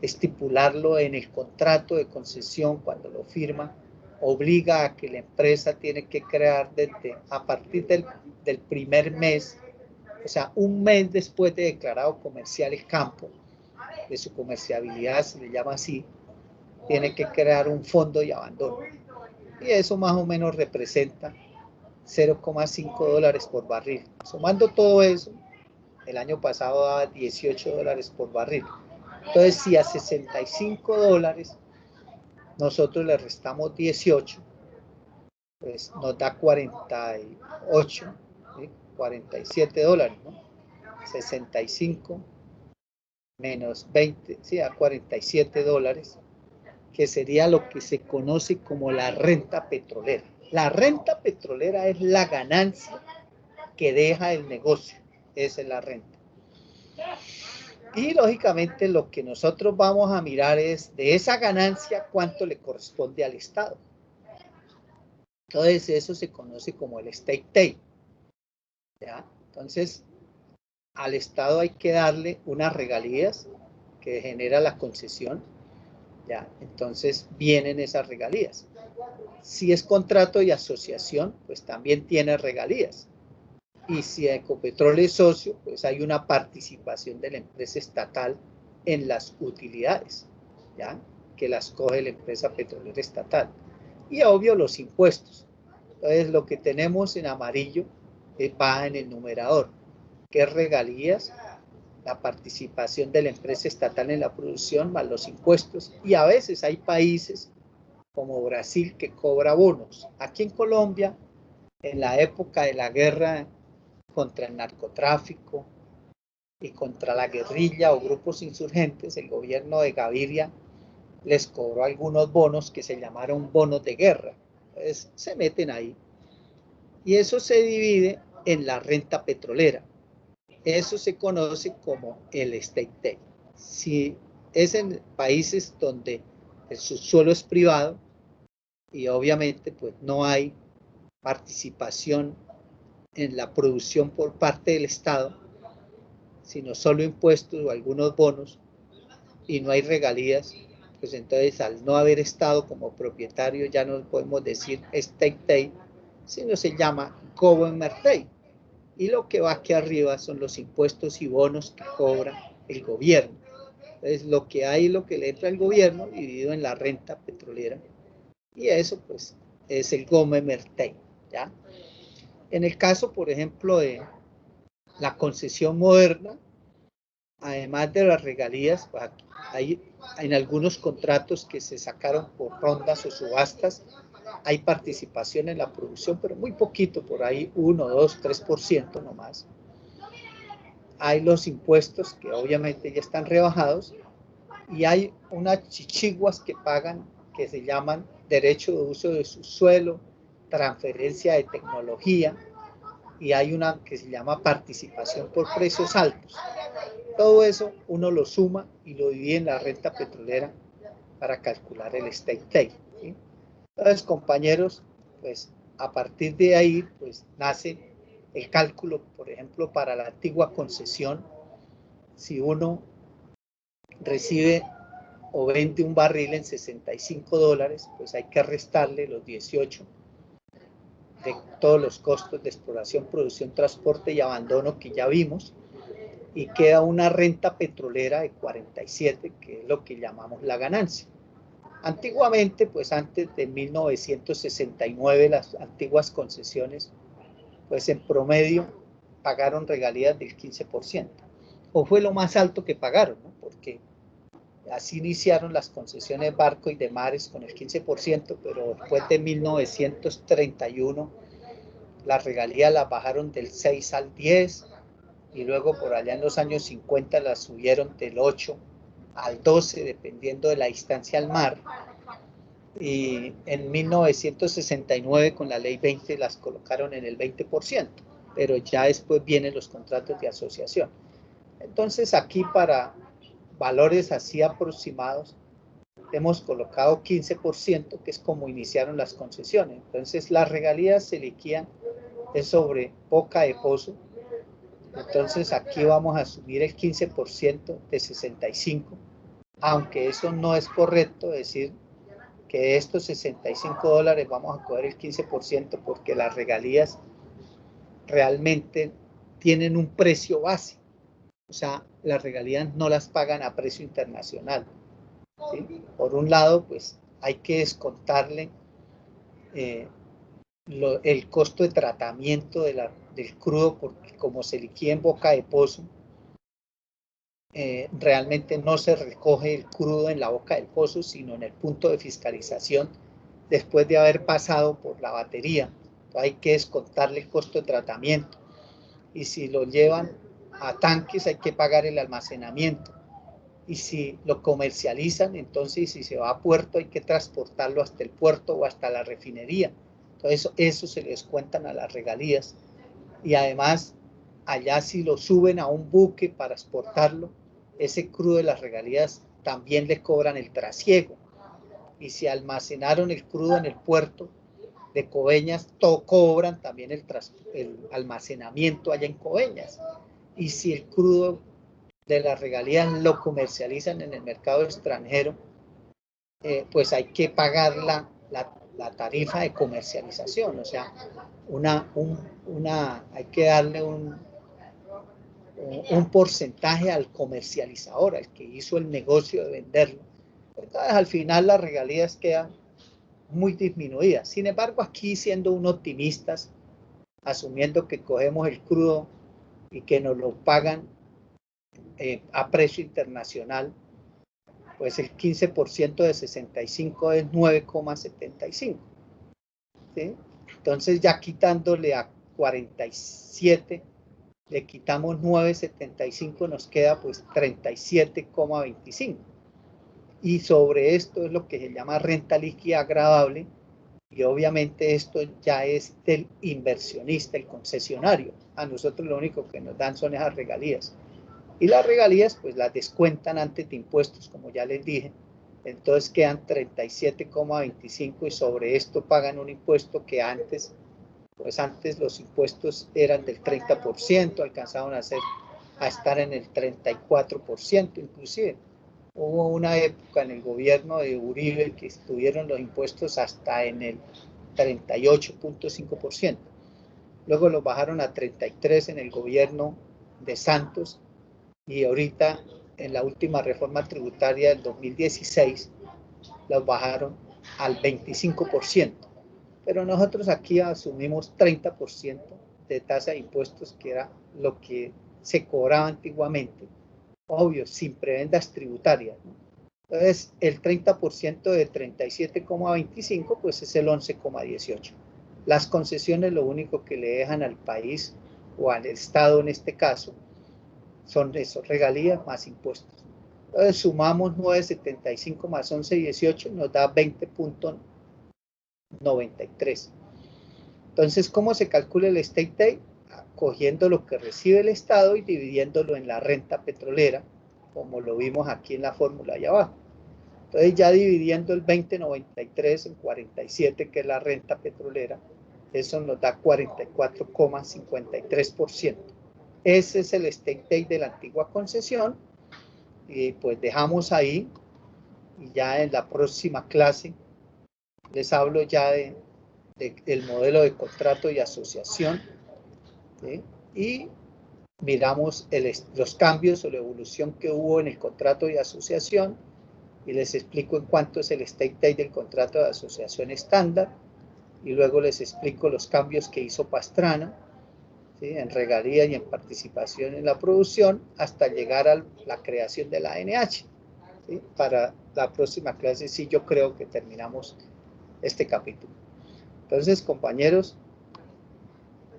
estipularlo en el contrato de concesión cuando lo firma, obliga a que la empresa tiene que crear a partir del primer mes, o sea, un mes después de declarado comercial el campo, de su comerciabilidad, se le llama así, tiene que crear un fondo de abandono. Y eso más o menos representa $0,5 por barril. Sumando todo eso, el año pasado daba $18 por barril. Entonces, si a $65 nosotros le restamos 18, pues nos da 48, ¿sí? $47, ¿no? 65 menos 20, sí, a $47, que sería lo que se conoce como la renta petrolera. La renta petrolera es la ganancia que deja el negocio, esa es la renta. Y lógicamente lo que nosotros vamos a mirar es de esa ganancia cuánto le corresponde al Estado. Entonces eso se conoce como el state take, ¿ya? Entonces al Estado hay que darle unas regalías que genera la concesión, ¿ya? Entonces vienen esas regalías. Si es contrato y asociación, pues también tiene regalías. Y si Ecopetrol es socio, pues hay una participación de la empresa estatal en las utilidades, ¿ya? Que las coge la empresa petrolera estatal. Y obvio los impuestos. Entonces lo que tenemos en amarillo va en el numerador, que es regalías, la participación de la empresa estatal en la producción, más los impuestos. Y a veces hay países como Brasil que cobra bonos. Aquí en Colombia, en la época de la guerra contra el narcotráfico y contra la guerrilla o grupos insurgentes, el gobierno de Gaviria les cobró algunos bonos que se llamaron bonos de guerra. Entonces se meten ahí. Y eso se divide en la renta petrolera. Eso se conoce como el state take. Si es en países donde el subsuelo es privado y obviamente pues no hay participación en la producción por parte del Estado, sino solo impuestos o algunos bonos, y no hay regalías, pues entonces al no haber Estado como propietario ya no podemos decir state take, sino se llama Gobermertei. Y lo que va aquí arriba son los impuestos y bonos que cobra el gobierno. Entonces, lo que hay, lo que le entra al gobierno, dividido en la renta petrolera. Y eso, pues, es el Gobermertei, ¿ya? En el caso, por ejemplo, de la concesión moderna, además de las regalías, pues, hay en algunos contratos que se sacaron por rondas o subastas, hay participación en la producción, pero muy poquito, por ahí 1, 2, 3% nomás. Hay los impuestos que obviamente ya están rebajados y hay unas chichiguas que pagan que se llaman derecho de uso de su suelo, transferencia de tecnología, y hay una que se llama participación por precios altos. Todo eso uno lo suma y lo divide en la renta petrolera para calcular el state take, ¿sí? Entonces, compañeros, pues a partir de ahí pues nace el cálculo, por ejemplo, para la antigua concesión. Si uno recibe o vende un barril en $65, pues hay que restarle los 18 de todos los costos de exploración, producción, transporte y abandono que ya vimos, y queda una renta petrolera de 47, que es lo que llamamos la ganancia. Antiguamente, pues antes de 1969, las antiguas concesiones, pues en promedio pagaron regalías del 15%, o fue lo más alto que pagaron, ¿no? Porque así iniciaron las concesiones barco y de mares con el 15%, pero después de 1931 las regalías las bajaron del 6 al 10, y luego por allá en los años 50 las subieron del 8 al 12, dependiendo de la distancia al mar. Y en 1969 con la ley 20 las colocaron en el 20%, pero ya después vienen los contratos de asociación. Entonces aquí, para valores así aproximados, hemos colocado 15%, que es como iniciaron las concesiones. Entonces las regalías se liquidan es sobre boca de pozo. Entonces aquí vamos a subir el 15% de 65, aunque eso no es correcto decir que de estos $65 vamos a coger el 15%, porque las regalías realmente tienen un precio base. O sea, las regalías no las pagan a precio internacional, ¿sí? Por un lado, pues hay que descontarle el costo de tratamiento del crudo, porque como se liquida en boca de pozo, realmente no se recoge el crudo en la boca del pozo, sino en el punto de fiscalización después de haber pasado por la batería. Entonces hay que descontarle el costo de tratamiento, y si lo llevan a tanques hay que pagar el almacenamiento, y si lo comercializan, entonces si se va a puerto hay que transportarlo hasta el puerto o hasta la refinería. Entonces eso se les cuentan a las regalías, y además allá si lo suben a un buque para exportarlo, ese crudo de las regalías también le cobran el trasiego, y si almacenaron el crudo en el puerto de Coveñas, cobran también el almacenamiento allá en Coveñas, y si el crudo de las regalías lo comercializan en el mercado extranjero, pues hay que pagar la tarifa de comercialización, o sea, hay que darle un porcentaje al comercializador, al que hizo el negocio de venderlo. Entonces, al final las regalías quedan muy disminuidas. Sin embargo, aquí, siendo unos optimistas, asumiendo que cogemos el crudo y que nos lo pagan a precio internacional, pues el 15% de 65 es 9,75. ¿Sí? Entonces, ya quitándole a 47, le quitamos 9,75, nos queda pues 37,25. Y sobre esto es lo que se llama renta líquida agradable, y obviamente esto ya es del inversionista, el concesionario. A nosotros lo único que nos dan son esas regalías. Y las regalías pues las descuentan antes de impuestos, como ya les dije. Entonces quedan 37,25, y sobre esto pagan un impuesto que antes los impuestos eran del 30%, alcanzaban a estar en el 34% inclusive. Hubo una época en el gobierno de Uribe que estuvieron los impuestos hasta en el 38.5%. Luego lo bajaron a 33% en el gobierno de Santos, y ahorita en la última reforma tributaria del 2016 los bajaron al 25%. Pero nosotros aquí asumimos 30% de tasa de impuestos, que era lo que se cobraba antiguamente, obvio, sin prebendas tributarias, ¿no? Entonces, el 30% de 37,25, pues es el 11,18. Las concesiones lo único que le dejan al país, o al Estado en este caso, son eso, regalías más impuestos. Entonces, sumamos 9,75 más 11,18, nos da 20,93. Entonces, ¿cómo se calcula el State Aid? Cogiendo lo que recibe el Estado y dividiéndolo en la renta petrolera, como lo vimos aquí en la fórmula allá abajo. Entonces, ya dividiendo el 20,93 en 47, que es la renta petrolera, eso nos da 44,53%. Ese es el State Aid de la antigua concesión, y pues dejamos ahí, y ya en la próxima clase les hablo ya del modelo de contrato y asociación, ¿sí? Y miramos los cambios o la evolución que hubo en el contrato de asociación, y les explico en cuánto es el State Aid del contrato de asociación estándar, y luego les explico los cambios que hizo Pastrana, ¿sí?, en regalía y en participación en la producción, hasta llegar a la creación de la ANH, ¿sí? Para la próxima clase sí yo creo que terminamos este capítulo. Entonces, compañeros,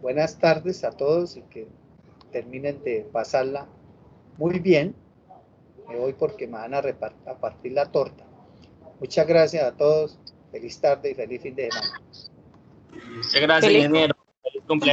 buenas tardes a todos, y que terminen de pasarla muy bien. Me voy porque me van a partir la torta. Muchas gracias a todos. Feliz tarde y feliz fin de semana. Muchas gracias, ingeniero. Feliz cumpleaños.